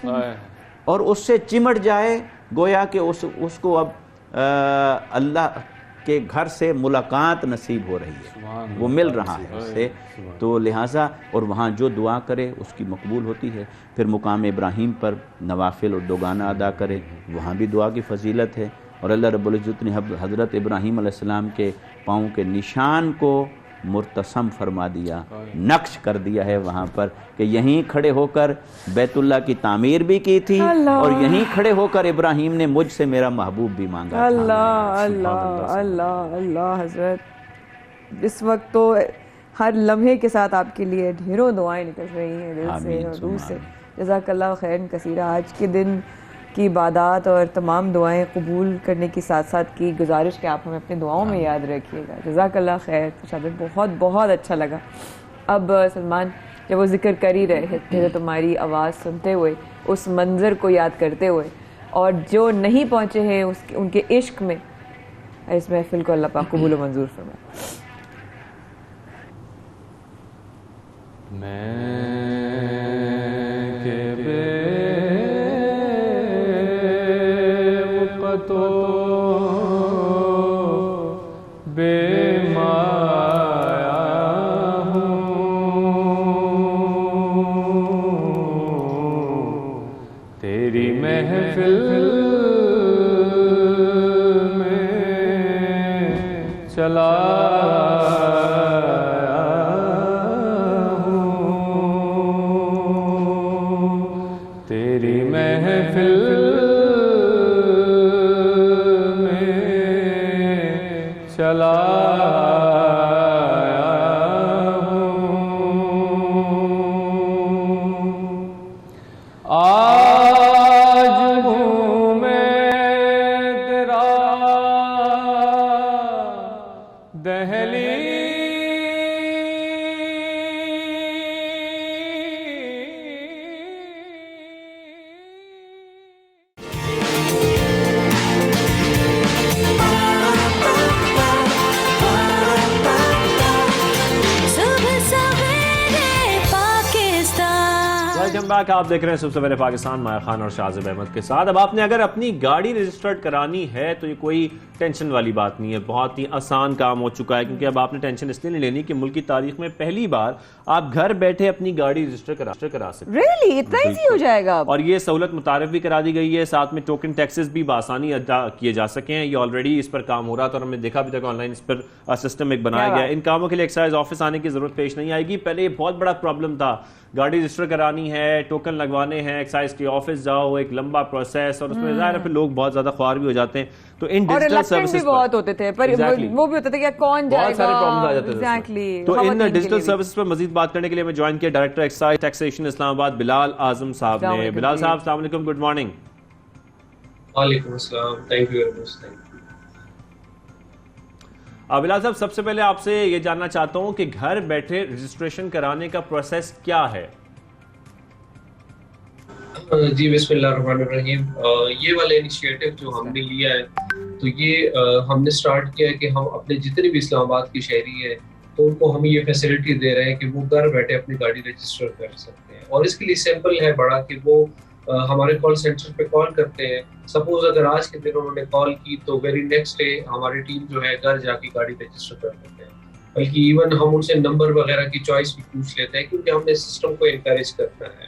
D: اور اس سے چمٹ جائے گویا کہ اس کو اب اللہ کے گھر سے ملاقات نصیب ہو رہی ہے, وہ مل رہا ہے اس سے. تو لہٰذا اور وہاں جو دعا کرے اس کی مقبول ہوتی ہے. پھر مقام ابراہیم پر نوافل اور دوگانہ ادا کرے, وہاں بھی دعا کی فضیلت ہے. اور اللہ رب العزت نے حضرت ابراہیم علیہ السلام کے پاؤں کے نشان کو مرتسم فرما دیا, نقش کر دیا ہے وہاں پر کہ یہیں کھڑے ہو کر بیت اللہ کی تعمیر بھی کی تھی, اور یہیں کھڑے ہو کر ابراہیم نے مجھ سے میرا محبوب بھی مانگا.
A: اللہ اللہ اللہ اللہ. حضرت اس وقت تو ہر لمحے کے ساتھ آپ کے لیے ڈھیروں دعائیں نکل رہی ہیں دل سے اور روح سے. جزاک اللہ خیر کثیرہ. آج کے دن کی عبادات اور تمام دعائیں قبول کرنے کی ساتھ ساتھ کی گزارش کہ آپ ہمیں اپنے دعاؤں میں یاد رکھیے گا. جزاک اللہ خیر. بہت بہت اچھا لگا. اب سلمان جب وہ ذکر کر ہی رہے تھے تمہاری آواز سنتے ہوئے, اس منظر کو یاد کرتے ہوئے, اور جو نہیں پہنچے ہیں ان کے عشق میں, اس محفل کو اللہ پاک قبول و منظور فرمائے.
B: آپ دیکھ رہے ہیں صبح سویرے پاکستان, مایا خان اور شاہزیب احمد کے ساتھ. اب آپ نے اگر اپنی گاڑی رجسٹرڈ کرانی ہے تو یہ کوئی ٹینشن والی بات نہیں ہے, بہت ہی آسان کام ہو چکا ہے, کیونکہ اب آپ نے ٹینشن اس لیے نہیں لینی کہ ملک کی تاریخ میں پہلی بار آپ گھر بیٹھے اپنی گاڑی رجسٹر کرا سکتے ہیں.
A: ریئلی اتنا ایزی ہو جائے گا؟
B: اور یہ سہولت متعارف بھی کرا دی گئی ہے, ساتھ میں ٹوکن ٹیکسز بھی بآسانی ادا کیے جا سکیں. یہ آلریڈی اس پر کام ہو رہا تھا اور ہم نے دیکھا بھی تھا کہ on line us per system ایک بنایا گیا ہے. ان کاموں کے لیے ایکسائز آفس آنے کی ضرورت پیش نہیں آئے گی. پہلے یہ بہت بڑا پرابلم تھا, گاڑی رجسٹر کرانی ہے ہے, ٹوکن لگوانے ہیں, ایکسائز کے آفس جاؤ, ایک لمبا پروسیس, اور اس میں ظاہر ہے پھر لوگ بہت زیادہ خوار بھی ہو جاتے ہیں. تو ان ڈیجیٹل سروسز
A: بھی بہت ہوتے تھے, پر وہ بھی ہوتا تھا کہ کون جائے گا,
B: بہت سارے پرابلمز آ جاتے تھے. تو ان ڈیجیٹل سروسز پر مزید بات کرنے کے لیے میں جوائن کیا ڈائریکٹر ایکسائز ٹیکسیشن اسلام آباد بلال اعظم صاحب نے. بلال صاحب السلام علیکم, گڈ مارننگ.
F: وعلیکم السلام, تھینک یو ویری مچ.
B: بلال صاحب, سب سے پہلے آپ سے یہ جاننا چاہتا ہوں کہ گھر بیٹھے رجسٹریشن کرانے کا پروسیس کیا ہے؟
F: جی بسم اللہ الرحمن الرحیم. یہ والا انیشیٹو جو ہم نے لیا ہے, تو یہ ہم نے سٹارٹ کیا ہے کہ ہم اپنے جتنے بھی اسلام آباد کی شہری ہیں تو ان کو ہم یہ فیسلٹی دے رہے ہیں کہ وہ گھر بیٹھے اپنی گاڑی رجسٹر کر سکتے ہیں. اور اس کے لیے سمپل ہے بڑا کہ وہ ہمارے کال سینٹر پہ کال کرتے ہیں. سپوز اگر آج کے دن انہوں نے کال کی تو ویری نیکسٹ ڈے ہماری ٹیم جو ہے گھر جا کے گاڑی رجسٹر کر دیتے ہیں. بلکہ ایون ہم ان سے نمبر وغیرہ کی چوائس بھی پوچھ لیتے ہیں, کیونکہ ہم نے سسٹم کو انکریج کرنا ہے.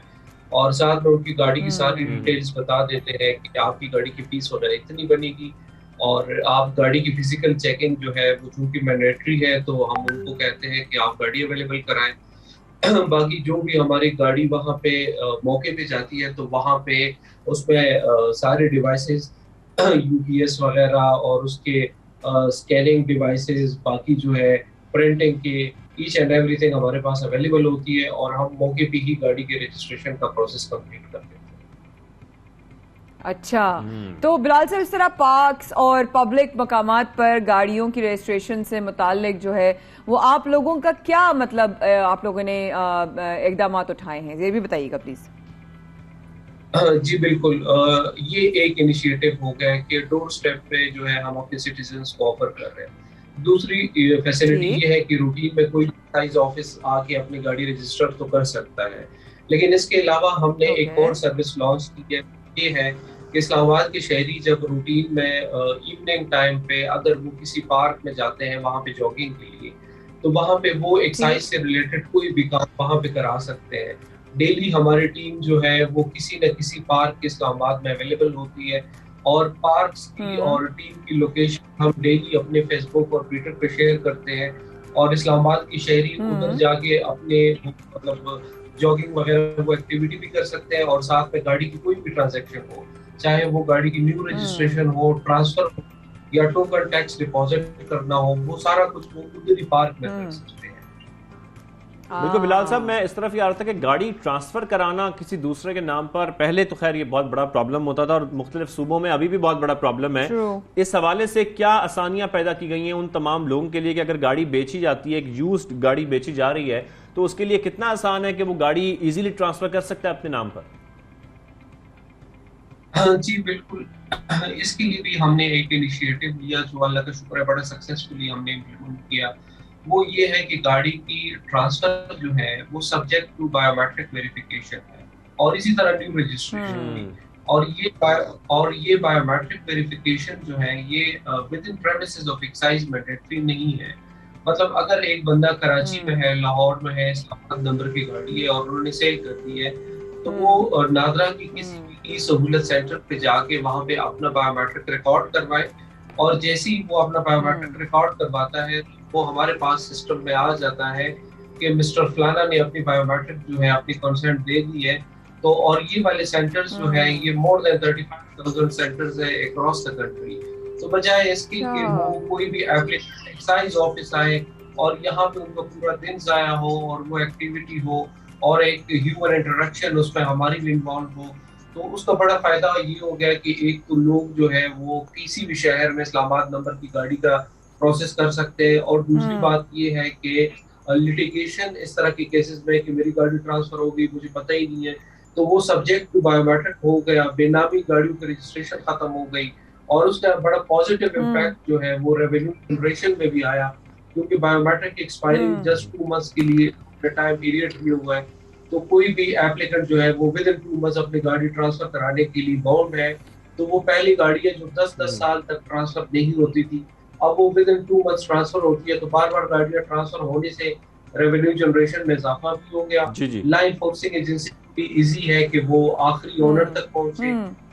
F: اور ساتھ میں ان کی گاڑی کی ساری ڈیٹیلز بتا دیتے ہیں کہ آپ کی گاڑی کی فیس وغیرہ اتنی بنے گی, اور آپ گاڑی کی فزیکل چیکنگ جو ہے وہ چونکہ مینڈیٹری ہے تو ہم ان کو کہتے ہیں کہ آپ گاڑی اویلیبل کرائیں. باقی جو بھی ہماری گاڑی وہاں پہ موقع پہ جاتی ہے تو وہاں پہ اس میں سارے ڈیوائسز یو پی ایس وغیرہ اور اس کے اسکیننگ ڈیوائسز, باقی جو ہے پرنٹنگ کے ایچ اینڈ ایوری تھنگ ہمارے پاس اویلیبل ہوتی ہے, اور ہم موقع پہ ہی گاڑی کے رجسٹریشن کا پروسیس کمپلیٹ کر دیتے ہیں.
A: اچھا, تو بلال صاحب اس طرح پارکس اور پبلک مقامات پر گاڑیوں کی رجسٹریشن سے متعلق جو ہے وہ آپ لوگوں کا کیا مطلب آپ لوگوں نے اقدامات اٹھائے ہیں, یہ بھی بتائیے گا پلیز.
F: جی بالکل, یہ ایک انیشیٹو ہو گیا ہے کہ ڈور سٹیپ پہ جو ہے ہم اپنے سٹیزنز کو آفر کر رہے ہیں. دوسری فیسلٹی یہ ہے کہ روٹین میں کوئی ایکسائز آفس آ کے اپنی گاڑی رجسٹر تو کر سکتا ہے, لیکن اس کے علاوہ ہم نے ایک اور سروس لانچ کی ہے. یہ ہے کہ اسلام آباد کے شہری جب روٹین میں ایوننگ ٹائم پہ اگر وہ کسی پارک میں جاتے ہیں وہاں پہ جاگنگ کے لیے, تو وہاں پہ وہ ایکسائز سے ریلیٹڈ کوئی بھی کام وہاں پہ کرا سکتے ہیں. ڈیلی ہماری ٹیم جو ہے وہ کسی نہ کسی پارک کے اسلام آباد میں اویلیبل ہوتی ہے, اور پارکس کی اور ٹیم کی لوکیشن ہم ڈیلی اپنے فیس بک اور ٹویٹر پہ شیئر کرتے ہیں, اور اسلام آباد کی شہری ادھر جا کے اپنے مطلب جاگنگ وغیرہ وہ ایکٹیویٹی بھی کر سکتے ہیں, اور ساتھ میں گاڑی کی کوئی بھی ٹرانزیکشن ہو, چاہے وہ گاڑی کی نیو رجسٹریشن ہو, ٹرانسفر ہو, یا ٹوکن ٹیکس ڈپازٹ کرنا ہو, وہ سارا کچھ وہ ادھر ہی پارک میں کر سکتے ہیں.
B: بالکل بلال صاحب, میں اس طرف یہ آ رہا تھا کہ گاڑی ٹرانسفر کرانا کسی دوسرے کے نام پر پہلے تو خیر یہ بہت بڑا پرابلم ہوتا تھا, اور مختلف صوبوں میں ابھی بھی بہت بڑا پرابلم ہے. اس حوالے سے کیا آسانیاں پیدا کی گئی ہیں ان تمام لوگوں کے لیے کہ اگر گاڑی بیچی جاتی ہے, ایک یوزڈ گاڑی بیچی جا رہی ہے, تو اس کے لیے کتنا آسان ہے کہ وہ گاڑی ایزیلی ٹرانسفر کر سکتا ہے اپنے نام پر؟
F: جی بالکل, اس کے لیے بھی ہم نے ایک انیشیٹو لیا جو اللہ کا شکر ہے بڑا سکسیسفلی ہم نے امپلیمنٹ کیا. وہ یہ ہے کہ گاڑی کی ٹرانسفر جو ہے وہ subject to biometric verification ہے, اور اسی طرح نیو رجسٹریشن بھی. اور یہ بایو میٹرک ویریفیکیشن جو ہے یہ with in premises of excise mandatory نہیں ہے. مطلب اگر ایک بندہ کراچی میں ہے, لاہور میں ہے, اسلام آباد نمبر کی گاڑی ہے اور انہوں نے سیل کر دی ہے, تو وہ نادرا کی کسی بھی سہولت سینٹر پہ جا کے وہاں پہ اپنا بایو میٹرک ریکارڈ کروائے, اور جیسے ہی وہ اپنا بایو میٹرک ریکارڈ کرواتا ہے وہ ہمارے پاس سسٹم میں آ جاتا ہے کہ مسٹر فلانا نے اپنی بایو میٹرک جو ہے اپنی کنسنٹ دے دی ہے. تو اور یہ والے سینٹرز جو ہیں یہ مور دین 35,000 سینٹرز ہیں اکراس دا کنٹری. تو بجائے اس کے کہ وہ کوئی بھی ایکسائز آفس آئے اور یہاں پہ ان کا پورا دن ضائع ہو اور وہ ایکٹیویٹی ہو اور ایک ہیومن انٹریکشن اس میں ہماری بھی انوالو ہو, تو اس کا بڑا فائدہ یہ ہو گیا کہ ایک تو لوگ جو ہے وہ کسی بھی شہر میں اسلام آباد نمبر کی گاڑی کا پروسیس کر سکتے ہیں. اور دوسری بات یہ ہے کہ لیٹیگیشن اس طرح کے کیسز میں کہ میری گاڑی ٹرانسفر ہو گئی مجھے پتہ ہی نہیں ہے, تو وہ سبجیکٹ ٹو بایو میٹرک ہو گیا, بے نامی گاڑیوں کی رجسٹریشن ختم ہو گئی, اور اس کا بڑا پازیٹیو امپیکٹ جو ہے وہ ریونیو جنریشن میں بھی آیا, کیونکہ بایو میٹرک کی ایکسپائرنگ جسٹ 2 months کے لیے ٹائم پیریڈ بھی ہوا ہے. تو کوئی بھی ایپلیکنٹ جو ہے وہ ود ان 2 months اپنی گاڑی ٹرانسفر کرانے کے لیے باؤنڈ ہے. تو وہ پہلی گاڑی ہے جو 10 سال تک ٹرانسفر نہیں ہوتی تھی, اب وہ ود ان 2 months ٹرانسفر ہوتی ہے, تو بار بار گاڑیاں ٹرانسفر ہونے سے ریونیو جنریشن میں اضافہ بھی ہو گیا. لا انفورسنگ ایجنسی بھی ایزی ہے کہ وہ آخری اونر تک پہنچے,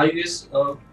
F: iOS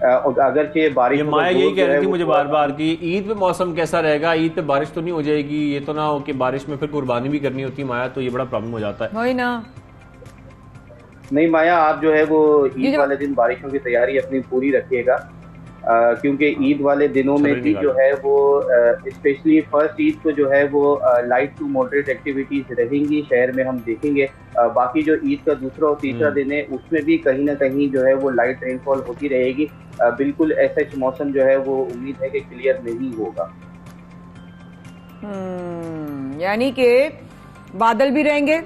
G: اگرچہ بارش
B: مایا یہی کہہ رہی تھی مجھے بار بار کہ عید پہ موسم کیسا رہے گا, عید پہ بارش تو نہیں ہو جائے گی, یہ تو نہ ہو کہ بارش میں پھر قربانی بھی کرنی ہوتی ہے مایا, تو یہ بڑا پرابلم ہو جاتا ہے.
A: وہی نا.
G: نہیں مایا, آپ جو ہے وہ عید والے دن بارشوں کی تیاری اپنی پوری رکھیے گا, کیونکہ عید والے دنوں میں بھی جو ہے وہ اسپیشلی فرسٹ عید کو جو ہے وہ لائٹ ٹو ماڈریٹ ایکٹیویٹیز رہیں گی شہر میں, ہم دیکھیں گے. باقی جو عید کا دوسرا اور تیسرا دن ہے اس میں بھی کہیں نہ کہیں جو ہے وہ لائٹ رین فال ہوتی رہے گی. بالکل ایسا موسم جو ہے وہ امید ہے کہ کلیئر نہیں ہوگا.
A: یعنی کہ بادل بھی رہیں گے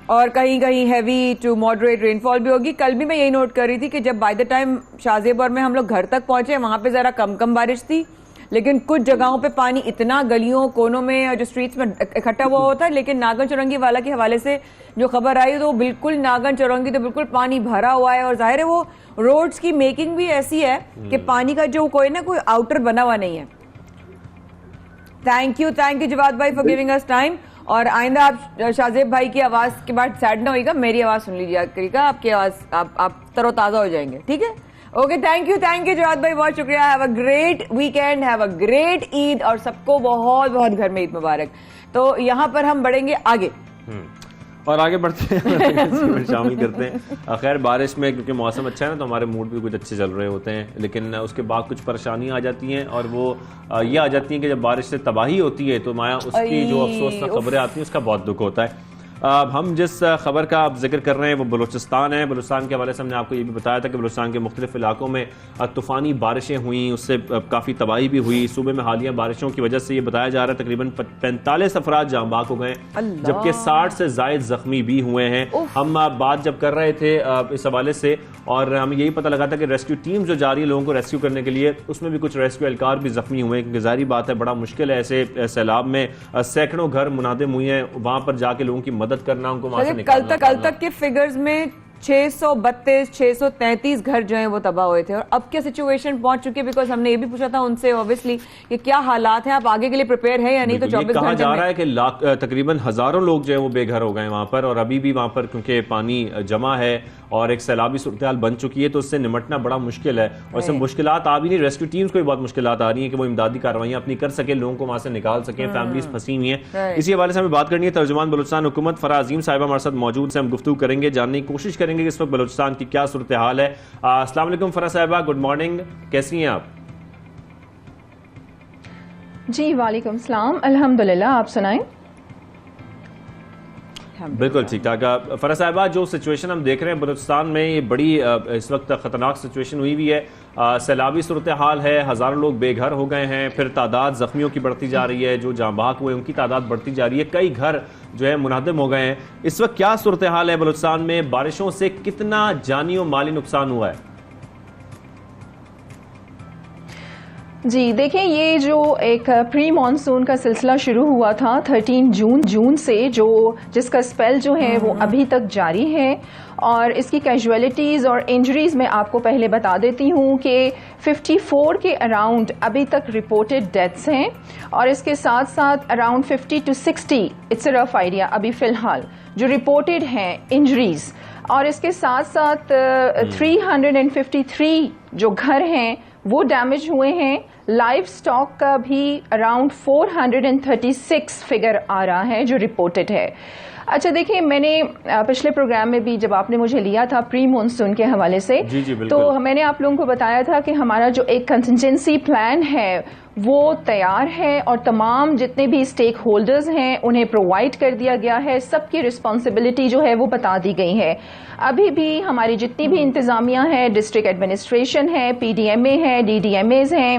A: اور کہیں کہیں ہیوی ٹو ماڈریٹ رین فال بھی ہوگی. کل بھی میں یہی نوٹ کر رہی تھی کہ جب بائی دا ٹائم شاہ زیب اور میں ہم لوگ گھر تک پہنچے وہاں پہ ذرا کم بارش تھی, لیکن کچھ جگہوں پہ پانی اتنا گلیوں کونوں میں جو اسٹریٹس میں اکٹھا ہوا ہوتا ہے. لیکن ناگن چورنگی والا کے حوالے سے جو خبر آئی تو بالکل ناگن چورنگی تو بالکل پانی بھرا ہوا ہے, اور ظاہر ہے وہ روڈز کی میکنگ بھی ایسی ہے کہ پانی کا جو کوئی آؤٹر بنا ہوا نہیں ہے. تھینک یو جواد بھائی فار گیونگ اس ٹائم. اور آئندہ آپ شاہ زیب بھائی کی آواز کے بعد سیڈ نہ ہوئے گا, میری آواز سن لیجیے گا, آپ کی آواز آپ تر و تازہ ہو جائیں گے. ٹھیک ہے, اوکے, تھینک یو جواد بھائی, بہت شکریہ. Have a great weekend, have a great Eid, اور سب کو بہت بہت گھر میں عید مبارک. تو یہاں پر ہم بڑھیں گے آگے
B: اور آگے بڑھتے ہیں, شامل کرتے ہیں. خیر بارش میں کیونکہ موسم اچھا ہے نا تو ہمارے موڈ بھی کچھ اچھے چل رہے ہوتے ہیں, لیکن اس کے بعد کچھ پریشانیاں آ جاتی ہیں, اور وہ یہ آ جاتی ہیں کہ جب بارش سے تباہی ہوتی ہے تو مایا اس کی جو افسوسناک خبریں آتی ہیں اس کا بہت دکھ ہوتا ہے. ہم جس خبر کا آپ ذکر کر رہے ہیں وہ بلوچستان ہے. بلوچستان کے حوالے سے ہم نے آپ کو یہ بھی بتایا تھا کہ بلوچستان کے مختلف علاقوں میں طوفانی بارشیں ہوئیں, اس سے کافی تباہی بھی ہوئی. صوبے میں حالیہ بارشوں کی وجہ سے یہ بتایا جا رہا ہے تقریباً 45 افراد جاں بحق ہو گئے, جبکہ 60 سے زائد زخمی بھی ہوئے ہیں. ہم بات جب کر رہے تھے اس حوالے سے, اور ہمیں یہی پتہ لگا تھا کہ ریسکیو ٹیم جو جاری ہے لوگوں کو ریسکیو کرنے کے لیے, اس میں بھی کچھ ریسکیو اہلکار بھی زخمی ہوئے ہیں, کیونکہ ظاہری بات ہے بڑا مشکل ہے ایسے سیلاب میں. سینکڑوں گھر منہدم ہوئے ہیں, وہاں پر جا کے لوگوں کی مدد کرنا, ان کو وہاں سے نکالنا.
A: کل تک کے فگرز میں 632-633 گھر جو ہیں وہ تباہ ہوئے تھے, اور اب کیا سچویشن پہنچ چکی ہے, بیکاز ہم نے یہ بھی پوچھا تھا ان سے اوبیسلی کہ کیا حالات ہیں, آپ آگے کے لیے پریپیئر ہے یا نہیں. تو 24
B: کہا جا رہا ہے کہ تقریباً ہزاروں لوگ جو ہیں وہ بے گھر ہو گئے وہاں پر, اور ابھی بھی وہاں پر کیونکہ پانی جمع ہے اور ایک سیلابی صورتحال بن چکی ہے تو اس سے نمٹنا بڑا مشکل ہے, اور اس سے مشکلات آ بھی نہیں, ریسکیو ٹیمز کو بھی بہت مشکلات آ رہی ہیں کہ وہ امدادی کارروائیاں اپنی کر سکیں, لوگوں کو وہاں سے نکال سکیں, فیملیز پھنسی ہوئی ہیں. اسی حوالے سے ہمیں بات کرنی ہے ترجمان بلوچستان حکومت فرح عظیم صاحبہ ہمارے ساتھ موجود سے, ہم گفتگو کریں گے, جاننے کی کوشش کریں گے کہ اس وقت بلوچستان کی کیا صورتحال ہے. السلام علیکم فرح صاحبہ, گڈ مارننگ, کیسی ہیں آپ؟
H: جی وعلیکم السلام, الحمدللہ, آپ سنائیں.
B: بالکل ٹھیک ٹھاک. فرح صاحبہ, جو سچویشن ہم دیکھ رہے ہیں بلوچستان میں, یہ بڑی اس وقت خطرناک سچویشن ہوئی ہوئی ہے. سیلابی صورتحال ہے, ہزاروں لوگ بے گھر ہو گئے ہیں, پھر تعداد زخمیوں کی بڑھتی جا رہی ہے, جو جاں بحق ہوئے ان کی تعداد بڑھتی جا رہی ہے, کئی گھر جو ہے منہدم ہو گئے ہیں. اس وقت کیا صورتحال ہے بلوچستان میں, بارشوں سے کتنا جانی و مالی نقصان ہوا ہے؟
H: جی دیکھیں, یہ جو ایک پری مانسون کا سلسلہ شروع ہوا تھا 13 جون سے, جس کا اسپیل جو ہے وہ ابھی تک جاری ہے, اور اس کی کیجویلٹیز اور انجریز میں آپ کو پہلے بتا دیتی ہوں کہ 54 کے اراؤنڈ ابھی تک رپورٹڈ ڈیتھس ہیں, اور اس کے ساتھ ساتھ around 50 to 60 it's a rough idea ابھی فی الحال جو رپورٹڈ ہیں انجریز, اور اس کے ساتھ ساتھ 353 جو گھر ہیں وہ ڈیمیج ہوئے ہیں. لائف سٹاک کا بھی اراؤنڈ 436 فگر آ رہا ہے جو رپورٹڈ ہے. اچھا دیکھیں, میں نے پچھلے پروگرام میں بھی جب آپ نے مجھے لیا تھا پری مونسون کے حوالے سے, تو میں نے آپ لوگوں کو بتایا تھا کہ ہمارا جو ایک کنٹینجنسی پلان ہے وہ تیار ہے, اور تمام جتنے بھی اسٹیک ہولڈرز ہیں انہیں پرووائڈ کر دیا گیا ہے, سب کی رسپانسبلٹی جو ہے وہ بتا دی گئی ہے. ابھی بھی ہماری جتنی بھی انتظامیہ ہے, ڈسٹرکٹ ایڈمنسٹریشن ہے, پی ڈی ایم اے ہے, ڈی ڈی ایم ایز ہیں,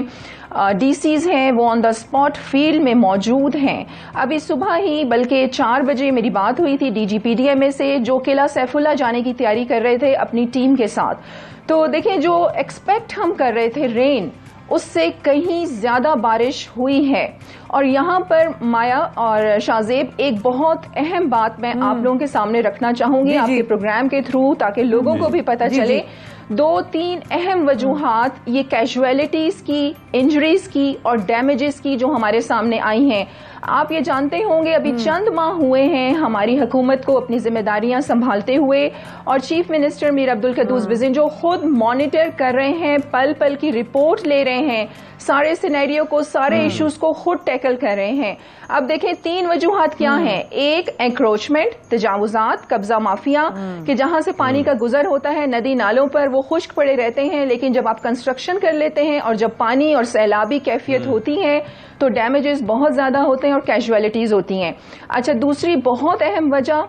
H: ڈی سیز ہیں, وہ آن دا اسپاٹ فیلڈ میں موجود ہیں. ابھی صبح ہی بلکہ 4 بجے میری بات ہوئی تھی D G P D M A سے, جو قلعہ سیف اللہ جانے کی تیاری کر رہے تھے اپنی ٹیم کے ساتھ. تو دیکھیں, جو ایکسپیکٹ ہم کر رہے تھے رین, اس سے کہیں زیادہ بارش ہوئی ہے. اور یہاں پر مایا اور شاہ زیب, ایک بہت اہم بات میں آپ لوگوں کے سامنے رکھنا چاہوں گی آپ کے پروگرام کے تھرو, تاکہ لوگوں کو بھی پتہ چلے. دو تین اہم وجوہات یہ کیجویلٹیز کی, انجریز کی اور ڈیمیجز کی جو ہمارے سامنے آئی ہیں. آپ یہ جانتے ہوں گے ابھی چند ماہ ہوئے ہیں ہماری حکومت کو اپنی ذمہ داریاں سنبھالتے ہوئے, اور چیف منسٹر میر عبدالقدوس بزن جو خود مانیٹر کر رہے ہیں, پل پل کی رپورٹ لے رہے ہیں, سارے سینیریو کو, سارے ایشوز کو خود ٹیکل کر رہے ہیں. اب دیکھیں تین وجوہات کیا ہیں. ایک انکروچمنٹ, تجاوزات, قبضہ مافیا, کہ جہاں سے پانی کا گزر ہوتا ہے ندی نالوں پر وہ خشک پڑے رہتے ہیں, لیکن جب آپ کنسٹرکشن کر لیتے ہیں اور جب پانی اور سیلابی کیفیت ہوتی ہے تو ڈیمیجز بہت زیادہ ہوتے ہیں اور کیجویلٹیز ہوتی ہیں. اچھا, دوسری بہت اہم وجہ,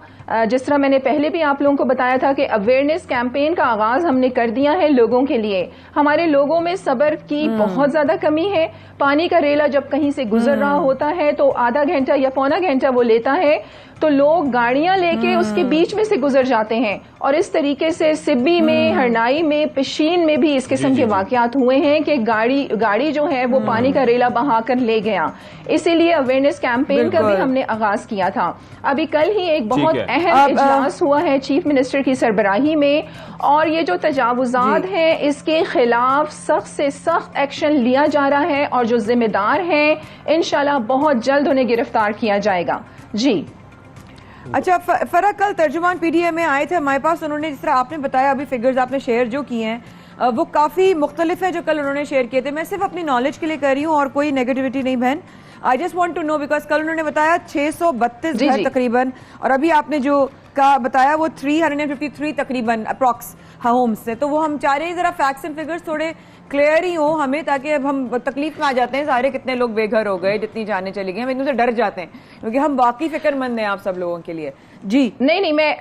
H: جس طرح میں نے پہلے بھی آپ لوگوں کو بتایا تھا کہ اویئرنیس کیمپین کا آغاز ہم نے کر دیا ہے لوگوں کے لیے. ہمارے لوگوں میں صبر کی بہت زیادہ کمی ہے. پانی کا ریلا جب کہیں سے گزر رہا ہوتا ہے تو آدھا گھنٹہ یا پونا گھنٹہ وہ لیتا ہے, تو لوگ گاڑیاں لے کے اس کے بیچ میں سے گزر جاتے ہیں. اور اس طریقے سے سبی میں, ہرنائی میں, پشین میں بھی اس قسم کے واقعات ہوئے ہیں کہ گاڑی جو ہے وہ پانی کا ریلا بہا کر لے گیا. اسی لیے اویئرنیس کیمپین کا بھی ہم نے آغاز کیا تھا. ابھی کل ہی ایک بہت اہم اجلاس ہوا ہے چیف منسٹر کی سربراہی میں, اور یہ جو تجاوزات ہیں اس کے خلاف سخت سے سخت ایکشن لیا جا رہا ہے, اور جو ذمہ دار ہیں انشاءاللہ بہت جلد انہیں گرفتار کیا جائے گا. جی
A: اچھا فرح, کل ترجمان پی ڈی اے میں آئے تھے ہمارے پاس, انہوں نے جس طرح آپ نے بتایا ابھی فگرز آپ نے شیئر جو کیے ہیں وہ کافی مختلف ہیں جو کل انہوں نے شیئر کیے تھے. میں صرف اپنی نالج کے لیے کر رہی ہوں اور کوئی نیگیٹیوٹی نہیں بہن. I just want to know because کل انہوں نے بتایا 632 گھر تقریباً, اور ابھی آپ نے جو بتایا وہ 353 تقریباً اپروکس ہومز سے. تو وہ ہم چاہ رہے ہیں ذرا فیکٹس اینڈ فگرز تھوڑے کلیئر ہی ہوں ہمیں, تاکہ اب ہم تکلیف میں آ جاتے ہیں سارے کتنے لوگ بے گھر ہو گئے, جتنی جانیں چلی گئی, ہم ان سے ڈر جاتے ہیں کیونکہ ہم واقعی فکر مند ہیں آپ سب لوگوں کے لیے. جی
H: نہیں میں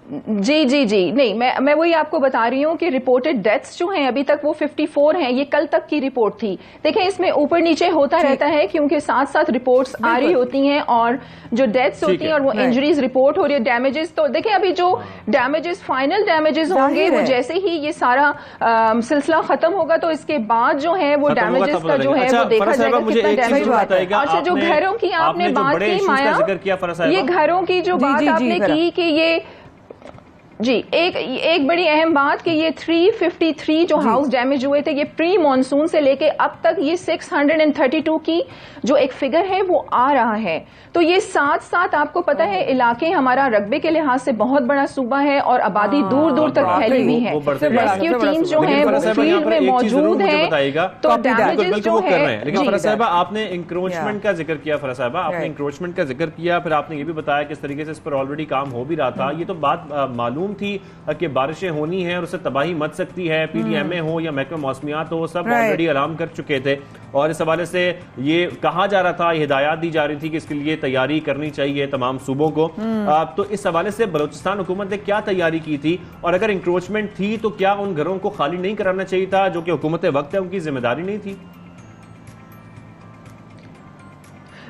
H: نہیں میں وہی آپ کو بتا رہی ہوں کہ رپورٹڈ ڈیتھس جو ہیں ابھی تک وہ 54 ہیں. یہ کل تک کی رپورٹ تھی. دیکھیں اس میں اوپر نیچے ہوتا رہتا ہے کیونکہ ساتھ ساتھ رپورٹس آ رہی ہوتی ہیں, اور جو ڈیتھس ہوتی ہیں اور وہ انجریز رپورٹ ہو رہی ہے. ڈیمیجز تو دیکھیں ابھی جو ڈیمیجز فائنل ڈیمیجز ہوں گے وہ جیسے ہی یہ سارا سلسلہ ختم ہوگا تو اس کے بعد جو ہے وہ ڈیمیجز کا جو ہے وہ دیکھا جائے گا کتنا ڈیمیج ہوا ہے. اچھا, جو گھروں کی آپ نے بات کی مایا, یہ گھروں کی جو بات آپ نے کی کہ یہ جی ایک بڑی اہم بات کہ یہ 353 جو ہاؤس ڈیمیج ہوئے تھے یہ پری مانسون سے لے کے اب تک یہ 632 کی جو ایک فگر ہے وہ آ رہا ہے. تو یہ ساتھ ساتھ آپ کو پتا ہے علاقے ہمارا رقبے کے لحاظ سے بہت بڑا صوبہ ہے اور آبادی دور دور تک پھیلی ہوئی ہے. ریسکیو ٹیمز جو ہیں وہ فیلڈ میں موجود ہیں. تو ڈیمیجز جو ہے,
B: لیکن فرح صاحبہ آپ نے انکروچمنٹ کا ذکر کیا, فرح صاحبہ آپ نے انکروچمنٹ کا ذکر کیا, پھر آپ نے یہ بھی بتایا کس طریقے سے اس پر آلریڈی کام ہو بھی رہا تھا. یہ تو بات معلوم تھی کہ بارشیں ہونی ہیں اور اس سے تباہی مچ سکتی ہے. پی ڈی ایم اے ہو یا محکمہ موسمیات ہو, سب آلریڈی اعلان کر چکے تھے, اور اس حوالے سے یہ کہا جا رہا تھا, یہ ہدایات دی جا رہی تھی کہ اس کے لیے تیاری کرنی چاہیے تمام صوبوں کو. تو اس حوالے سے بلوچستان حکومت نے کیا تیاری کی تھی, اور اگر انکروچمنٹ تھی تو کیا ان گھروں کو خالی نہیں کرانا چاہیے تھا جو کہ حکومت وقت ہے ان کی ذمہ داری نہیں تھی؟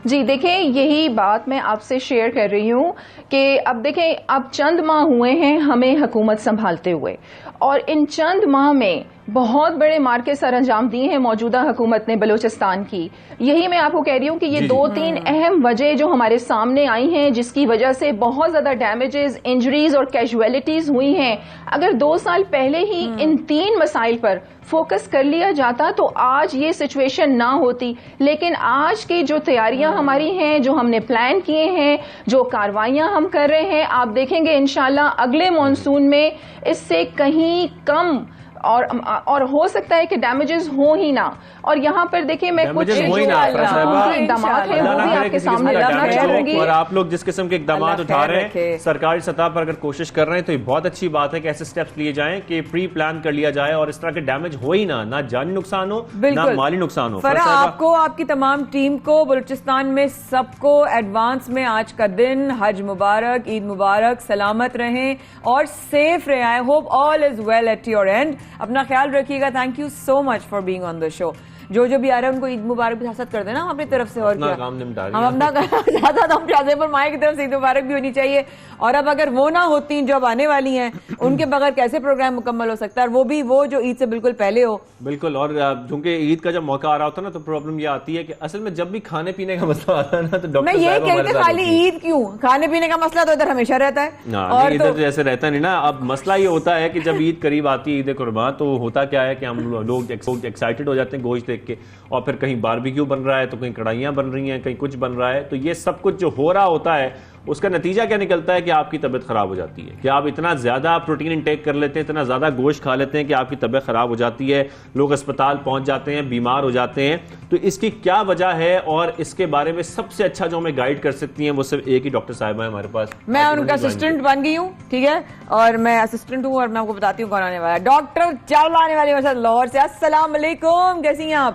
H: جی دیکھیں یہی بات میں آپ سے شیئر کر رہی ہوں کہ اب دیکھیں اب چند ماہ ہوئے ہیں ہمیں حکومت سنبھالتے ہوئے, اور ان چند ماہ میں بہت بڑے مارکے سر انجام دیے ہیں موجودہ حکومت نے بلوچستان کی. یہی میں آپ کو کہہ رہی ہوں کہ یہ دو تین اہم وجہ جو ہمارے سامنے آئی ہیں جس کی وجہ سے بہت زیادہ ڈیمیجز, انجریز اور کیجویلٹیز ہوئی ہیں. اگر 2 سال پہلے ہی ان 3 مسائل پر فوکس کر لیا جاتا تو آج یہ سچویشن نہ ہوتی. لیکن آج کی جو تیاریاں ہماری ہیں, جو ہم نے پلان کیے ہیں, جو کاروائیاں ہم کر رہے ہیں, آپ دیکھیں گے انشاءاللہ اگلے مانسون میں اس سے کہیں کم اور ہو سکتا ہے کہ ڈیمیجز ہوں ہی نہ. اور یہاں پر دیکھیں میں کچھ اقدامات ہیں وہ بھی آپ کے سامنے لانا چاہوں گی.
B: اور آپ لوگ جس قسم کے اقدامات اٹھا رہے ہیں سرکاری سطح پر اگر کوشش کر رہے ہیں تو یہ بہت اچھی بات ہے کہ ایسے سٹیپس لیے جائیں کہ پری پلان کر لیا جائے اور اس طرح کے ڈیمیج ہو ہی نہ جانی نقصان ہو نہ مالی نقصان ہو.
A: فرح آپ کو, آپ کی تمام ٹیم کو, بلوچستان میں سب کو ایڈوانس میں آج کا دن حج مبارک, عید مبارک, سلامت رہیں اور سیف رہیں. I hope all is well at your end. اپنا خیال رکھیے گا. Thank you so much for being on the show. جو بھی آ رہے ہیں ان کو عید مبارک بھی ساتھ کر دینا ہم اپنی طرف سے, اور کیا
B: کام نمٹا رہی
A: ہم اپنا زیادہ ہم شاہزیب اور مائیں کی طرف سے عید مبارک بھی ہونی چاہیے. اور اب اگر وہ نہ ہوتی جو اب آنے والی ہیں ان کے بغیر کیسے پروگرام مکمل ہو سکتا ہے, اور وہ بھی وہ جو عید سے بالکل پہلے ہو.
B: بالکل, اور چونکہ عید کا جب موقع آ رہا ہوتا ہے نا تو پرابلم یہ آتی ہے کہ اصل میں جب بھی کھانے پینے کا مسئلہ آتا ہے نا تو ڈاکٹر
A: میں یہ کہتی خالی عید کیوں, کھانے پینے کا مسئلہ تو ادھر ہمیشہ رہتا ہے.
B: اور ادھر جیسے رہتا نہیں نا. اب مسئلہ یہ ہوتا ہے کہ جب عید قریب آتی ہے, عید قربان, تو ہوتا کیا ہے کہ ہم لوگ ایکسائٹڈ ہو جاتے ہیں گوشت دیکھ کے, اور پھر کہیں باربیکیو بن رہا ہے تو کہیں کڑھائیاں بن رہی ہیں, کہیں کچھ بن رہا ہے. تو یہ سب کچھ جو ہو رہا ہوتا ہے اس کا نتیجہ کیا نکلتا ہے کہ آپ کی طبیعت خراب ہو جاتی ہے, کہ آپ اتنا زیادہ پروٹین انٹیک کر لیتے ہیں, اتنا زیادہ گوشت کھا لیتے ہیں کہ آپ کی طبیعت خراب ہو جاتی ہے, لوگ اسپتال پہنچ جاتے ہیں, بیمار ہو جاتے ہیں. تو اس کی کیا وجہ ہے, اور اس کے بارے میں سب سے اچھا جو ہمیں گائیڈ کر سکتی ہیں وہ صرف ایک ہی ڈاکٹر صاحبہ ہے ہمارے پاس.
A: میں ان کا اسسٹنٹ بن گئی ہوں, ٹھیک ہے, اور میں اسسٹنٹ ہوں, اور میں آپ کو بتاتی ہوں کون آنے والا ہے. ڈاکٹر چاولہ آنے والی ہے لاہور سے. السلام علیکم, کیسی ہیں آپ؟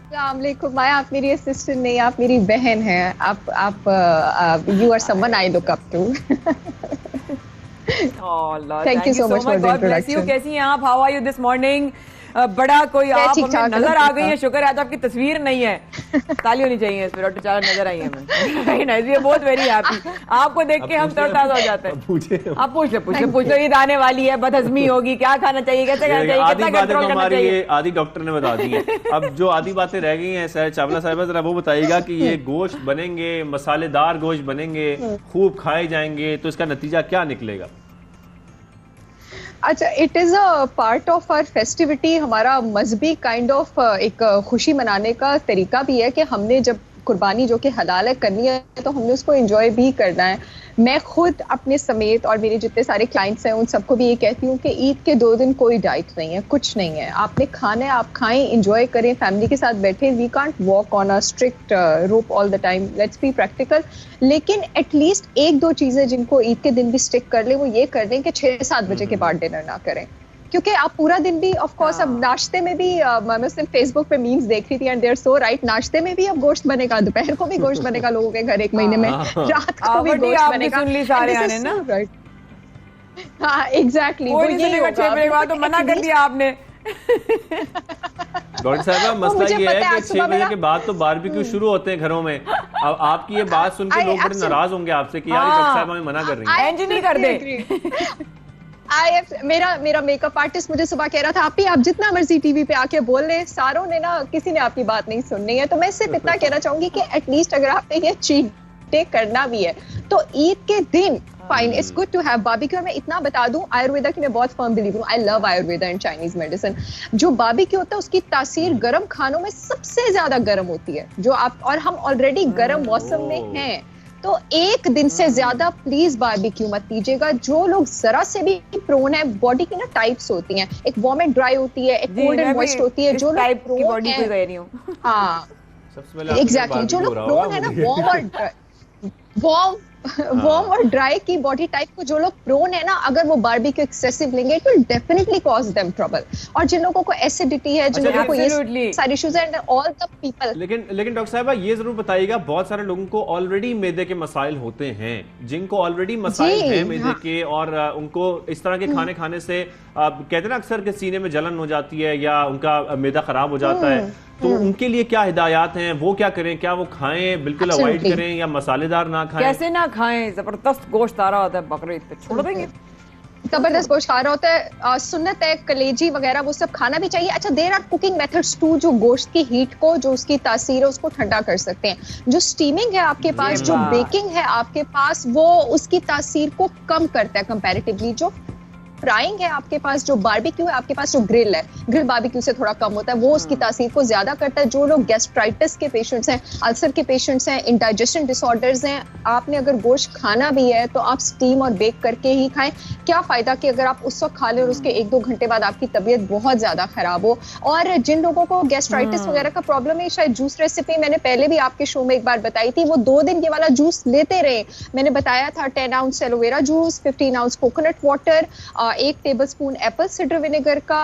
I: السلام علیکم. میں آپ میری اسسٹنٹ نہیں, آپ میری بہن ہیں. آپ you are someone I look up to. Thank you so much for the introduction.
A: کیسی ہیں آپ؟ How are you this morning? بڑا کوئی آپ ہمیں نظر آ گئی ہیں, شکر ہے. تو آپ کی تصویر نہیں ہے, تالی ہونی چاہیے اس پہ. ڈاکٹر چاولہ نظر آئی ہیں, بہت ویری ہیپی. آپ کو دیکھ کے ہم تر تازہ ہو جاتے ہیں. آپ پوچھ لو, عید آنے والی ہے, بد ہضمی ہوگی, کیا کھانا چاہیے, کیسے کھانا چاہیے, کتنا کنٹرول کرنا چاہیے.
B: آدھی ڈاکٹر نے بتا دی ہے. اب جو آدھی باتیں رہ گئی ہیں چاولہ صاحبہ, ذرا وہ بتائیے گا کہ یہ گوشت بنیں گے, مسالے دار گوشت بنیں گے, خوب کھائے جائیں گے, تو اس کا نتیجہ کیا نکلے گا؟
I: اچھا, it is a part of our festivity. ہمارا مذہبی کائنڈ آف ایک خوشی منانے کا طریقہ بھی ہے کہ ہم نے جب قربانی جو کہ حلال ہے کرنی ہے تو ہم نے اس کو انجوائے بھی کرنا ہے. میں خود اپنے سمیت اور میرے جتنے سارے کلائنٹس ہیں ان سب کو بھی یہ کہتی ہوں کہ عید کے 2 دن کوئی ڈائٹ نہیں ہے, کچھ نہیں ہے. آپ نے کھانا ہے, آپ کھائیں, انجوائے کریں, فیملی کے ساتھ بیٹھیں. We can't walk on a strict rope all the time, let's be practical. لیکن ایٹ لیسٹ 1-2 چیزیں جن کو عید کے دن بھی اسٹک کر لیں وہ یہ کر دیں کہ 6-7 بجے کے بعد ڈنر نہ کریں, کیونکہ آپ پورا دن بھی آف کورس. اب ناشتے میں بھی میں اس دن فیس بک پہ میمز دیکھ رہی تھی and they are so right. ناشتے میں بھی اب گوشت بنے گا, دوپہر کو بھی گوشت بنے گا لوگوں کے گھر 1 مہینے میں, رات کو بھی گوشت بنے گا. ہاں ایگزیکٹلی, وہ یہ 6 بجے بعد
A: تو منع کر دیا آپ نے.
B: ڈاکٹر صاحبہ مسئلہ یہ ہے کہ 6 بجے کے بعد تو باربیکیو شروع ہوتے ہیں گھروں میں. اب آپ کی یہ بات سن کے لوگ بڑے ناراض ہوں گے آپ سے کہ یار ڈاکٹر صاحبہ ہمیں منع کر رہی ہیں.
A: انج نہیں کر دے.
I: میرا میک اپ آرٹسٹ مجھے صبح کہہ رہا تھا آپ جتنا مرضی ٹی وی پہ آ کے بول لیں, ساروں نے نا کسی نے آپ کی بات نہیں سننی ہے. تو میں صرف اتنا کہنا چاہوں گی کہ ایٹ لیسٹ اگر آپ نے یہ چیٹ ڈے کرنا بھی ہے تو عید کے دن fine, it's good to have barbecue. میں اتنا بتا دوں, آیورویدا کی میں بہت فرم بلیو ہوں. آئی لو آیورویدا اینڈ چائنیز میڈیسن. جو باربیکیو ہوتا ہے اس کی تاثیر گرم کھانوں میں سب سے زیادہ گرم ہوتی ہے, جو آپ, اور ہم آلریڈی گرم موسم میں ہیں, تو 1 دن سے زیادہ پلیز باربیکیو مت کیجیے گا. جو لوگ ذرا سے بھی پرون ہے, باڈی کی نا ٹائپس ہوتی ہیں, ایک وارم اینڈ ڈرائی ہوتی ہے, ایک کولڈ اینڈ موئسٹ ہوتی ہے. جو لوگ پرون ہیں, ہاں ایگزیکٹلی, جو لوگ پرون ہے نا وارم اور ڈرائی کی باڈی ٹائپ کو, جو لوگ پرون ہے نا, اگر وہ باربیکیو ایکسیسو لیں گے it will definitely cause them trouble. اور جن لوگوں کو ایسیڈیٹی ہے, جن لوگوں کو یہ ساری ایشوز ہیں, آل دا پیپل.
B: لیکن ڈاکٹر صاحبہ یہ ضرور بتائیے گا, بہت سارے لوگوں کو آلریڈی میدے کے مسائل ہوتے ہیں, جن کو آلریڈی مسائل ہیں میدے کے, اور ان کو اس طرح کے کھانے کھانے سے کہتے ہیں نا اکثر کہ سینے میں جلن ہو جاتی ہے یا ان کا میدا خراب ہو جاتا ہے, تو ان کے لیے کیا ہدایات ہیں, وہ کیا کریں, کیا وہ کھائیں, بالکل اوائڈ کریں, یا مسالے دار نہ کھائیں؟
A: کیسے نہ کھائیں, زبردست گوشت آ رہا ہوتا ہے بقرعید پہ, چھوڑ دیں گے.
I: زبردست گوشت کھا رہا ہوتا ہے, سنت ہے, کلیجی وغیرہ وہ سب کھانا بھی چاہیے. اچھا, there are cooking methods to جو گوشت کی ہیٹ کو, جو اس کی تاثیر ہے اس کو ٹھنڈا کر سکتے ہیں. جو سٹیمنگ ہے آپ کے پاس, جو بیکنگ ہے آپ کے پاس, وہ اس کی تاثیر کو کم کرتا ہے کمپیریٹیولی. جو فرائنگ ہے آپ کے پاس, جو باربیکیو ہے آپ کے پاس, جو گرل ہے, گرل باربیکیو سے تھوڑا کم ہوتا ہے, وہ اس کی تاثیر کو زیادہ کرتا ہے. جو لوگ گیسٹرائٹس کے پیشنٹس ہیں, السر کے پیشنٹس ہیں, انڈائجیشن ڈس آرڈرز ہیں, آپ نے اگر گوشت کھانا بھی ہے تو آپ سٹیم اور بیک کر کے ہی کھائیں. کیا فائدہ کہ اگر آپ اس وقت کھا لیں اور اس کے 1-2 گھنٹے بعد آپ کی طبیعت بہت زیادہ خراب ہو. اور جن لوگوں کو گیسٹرائٹس وغیرہ کا پرابلم ہے, شاید جوس ریسیپی میں نے پہلے بھی آپ کے شو میں ایک بار بتائی تھی, وہ 2 دن یہ والا جوس لیتے رہے. میں نے بتایا تھا 10 ounce aloe vera juice, 15 ounce coconut water, 1 tablespoon apple cider vinegar کا,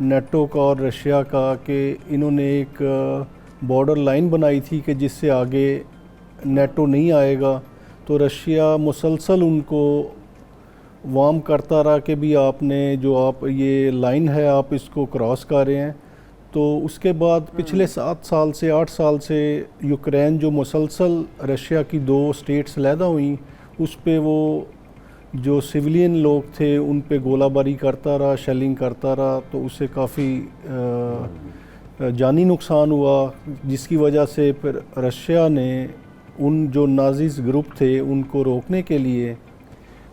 J: نیٹو کا اور رشیا کا کہ انہوں نے ایک بارڈر لائن بنائی تھی کہ جس سے آگے نیٹو نہیں آئے گا، تو رشیا مسلسل ان کو وارم کرتا رہا کہ بھی آپ نے جو آپ یہ لائن ہے آپ اس کو کراس کر رہے ہیں. تو اس کے بعد پچھلے 7 سال سے 8 سال سے یوکرین جو مسلسل رشیا کی 2 اسٹیٹس علیحدہ ہوئیں، اس پہ وہ جو سویلین لوگ تھے ان پہ گولہ باری کرتا رہا، شیلنگ کرتا رہا، تو اس سے کافی جانی نقصان ہوا، جس کی وجہ سے پھر رشیا نے ان جو نازیز گروپ تھے ان کو روکنے کے لیے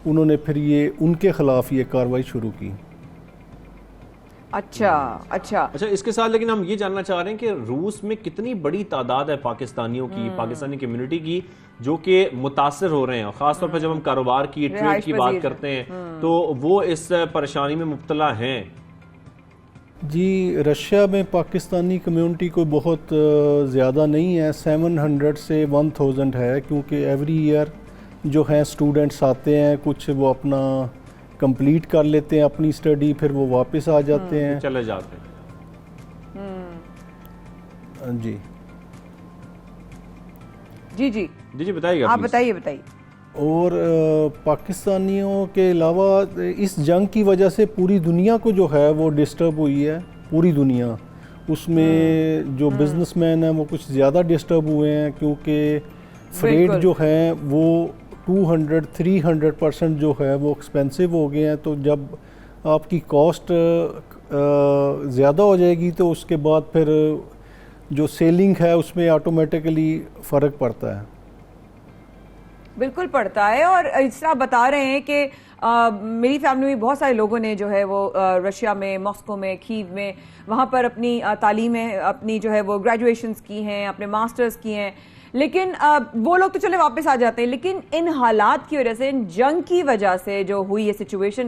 J: انہوں نے پھر یہ ان کے خلاف یہ کارروائی شروع کی.
A: اچھا
B: اس کے ساتھ لیکن ہم یہ جاننا چاہ رہے ہیں کہ روس میں کتنی بڑی تعداد ہے پاکستانیوں کی، پاکستانی کمیونٹی کی جو کہ متاثر ہو رہے ہیں، اور خاص طور پہ جب ہم کاروبار کی، ٹریڈ کی بات کرتے ہیں تو وہ اس پریشانی میں مبتلا ہیں.
J: جی رشیا میں پاکستانی کمیونٹی کوئی بہت زیادہ نہیں ہے، 700 سے 1000 ہے، کیونکہ ایوری ایئر جو ہیں اسٹوڈنٹس آتے ہیں، کچھ وہ اپنا کمپلیٹ کر لیتے ہیں اپنی اسٹڈی، پھر وہ واپس آ جاتے ہیں،
B: چلے جاتے
J: ہیں.
B: جی بتائیے
A: آپ بتائیے.
J: اور پاکستانیوں کے علاوہ اس جنگ کی وجہ سے پوری دنیا کو جو ہے وہ ڈسٹرب ہوئی ہے، پوری دنیا. اس میں جو بزنس مین ہیں وہ کچھ زیادہ ڈسٹرب ہوئے ہیں، کیونکہ فریٹ جو ہیں وہ 200-300% جو ہے وہ ایکسپینسو ہو گئے ہیں. تو جب آپ کی کاسٹ زیادہ ہو جائے گی تو اس کے بعد پھر جو سیلنگ ہے اس میں آٹومیٹکلی فرق پڑتا ہے.
A: بالکل پڑتا ہے. اور اس طرح بتا رہے ہیں کہ میری فیملی میں بہت سارے لوگوں نے جو ہے وہ رشیا میں، ماسکو میں، کیو میں وہاں پر اپنی تعلیمیں، اپنی جو ہے وہ گریجویشنز کی ہیں، اپنے ماسٹرز کی ہیں، لیکن وہ لوگ تو چلے واپس آ جاتے ہیں، لیکن ان حالات کی وجہ سے، ان جنگ کی وجہ سے جو ہوئی یہ سچویشن،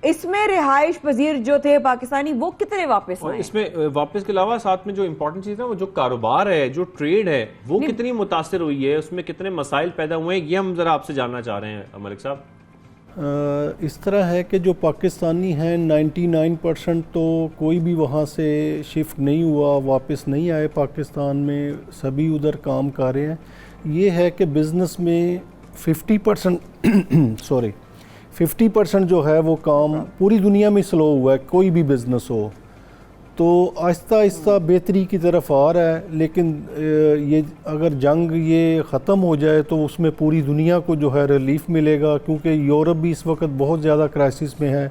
A: اس میں رہائش پذیر جو تھے پاکستانی وہ کتنے واپس آئے؟
B: اس میں واپس کے علاوہ ساتھ میں جو امپورٹنٹ چیز ہے وہ جو کاروبار ہے، جو ٹریڈ ہے، وہ کتنی متاثر ہوئی ہے، اس میں کتنے مسائل پیدا ہوئے ہیں، یہ ہم ذرا آپ سے جاننا چاہ رہے ہیں ملک صاحب.
J: اس طرح ہے کہ جو پاکستانی ہیں 99% تو کوئی بھی وہاں سے شفٹ نہیں ہوا، واپس نہیں آئے پاکستان میں، سبھی ادھر کام کر رہے ہیں. یہ ہے کہ بزنس میں 50% جو ہے وہ کام پوری دنیا میں سلو ہوا ہے، کوئی بھی بزنس ہو. تو آہستہ آہستہ بہتری کی طرف آ رہا ہے، لیکن یہ اگر جنگ یہ ختم ہو جائے تو اس میں پوری دنیا کو جو ہے ریلیف ملے گا، کیونکہ یورپ بھی اس وقت بہت زیادہ کرائسس میں ہے.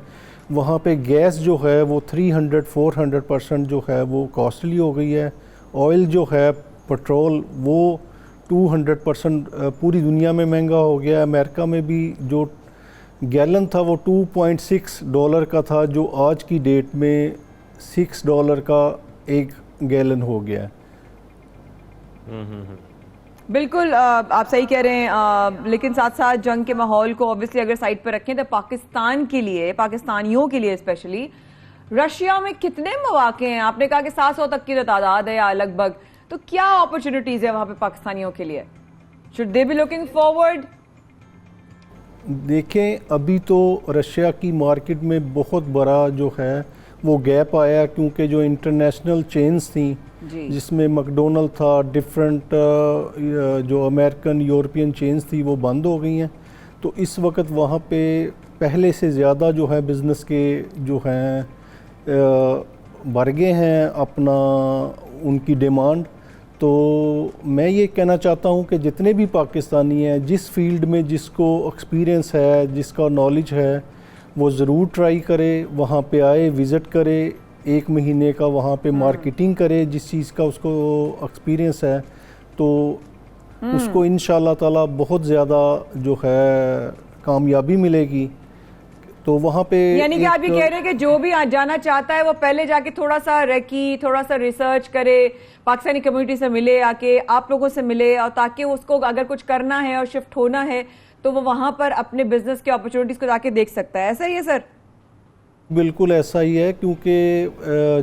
J: وہاں پہ گیس جو ہے وہ 300-400% جو ہے وہ کاسٹلی ہو گئی ہے. آئل جو ہے، پٹرول، وہ 200% پوری دنیا میں مہنگا ہو گیا ہے. امریکہ میں بھی جو گیلن تھا وہ $2.6 کا تھا، جو آج کی ڈیٹ میں $6 کا ایک گیلن ہو گیا ہے.
A: بالکل آپ صحیح کہہ رہے ہیں، لیکن ساتھ ساتھ جنگ کے ماحول کو اوبویسلی اگر سائڈ پہ رکھیں تو پاکستان کے لیے، پاکستانیوں کے لیے اسپیشلی رشیا میں کتنے مواقع ہیں؟ آپ نے کہا کہ 700 تک کی تعداد ہے یا لگ بھگ، تو کیا اپرچونٹیز ہے وہاں پہ پاکستانیوں کے لیے؟ Should they be looking forward?
J: دیکھیں ابھی تو رشیا کی مارکیٹ میں بہت بڑا جو ہے وہ گیپ آیا، کیونکہ جو انٹرنیشنل چینز تھیں جس میں مکڈونل تھا، ڈفرینٹ جو امریکن یورپین چینز تھی وہ بند ہو گئی ہیں. تو اس وقت وہاں پہ پہلے سے زیادہ جو ہے بزنس کے جو ہیں بڑھ گئے ہیں اپنا ان کی ڈیمانڈ. تو میں یہ کہنا چاہتا ہوں کہ جتنے بھی پاکستانی ہیں، جس فیلڈ میں جس کو ایکسپیرینس ہے، جس کا نالج ہے، وہ ضرور ٹرائی کرے، وہاں پہ آئے، وزٹ کرے، 1 مہینے کا وہاں پہ مارکیٹنگ کرے جس چیز کا اس کو ایکسپیرینس ہے، تو اس کو انشاءاللہ تعالی بہت زیادہ جو ہے کامیابی ملے گی. تو وہاں پہ
A: یعنی کہ آپ یہ کہہ رہے ہیں کہ جو بھی جانا چاہتا ہے وہ پہلے جا کے تھوڑا سا ریکی، تھوڑا سا ریسرچ کرے، پاکستانی کمیونٹی سے ملے، آ کے آپ لوگوں سے ملے، اور تاکہ اس کو اگر کچھ کرنا ہے اور شفٹ ہونا ہے تو وہ وہاں پر اپنے بزنس کے اپرچونٹیز کو جا کے دیکھ سکتا ہے. ایسا ہی ہے سر؟
J: بالکل ایسا ہی ہے، کیونکہ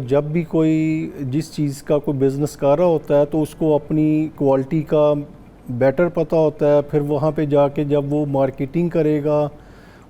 J: جب بھی کوئی جس چیز کا کوئی بزنس کر رہا ہوتا ہے تو اس کو اپنی کوالٹی کا بیٹر پتہ ہوتا ہے. پھر وہاں پہ جا کے جب وہ مارکیٹنگ کرے گا،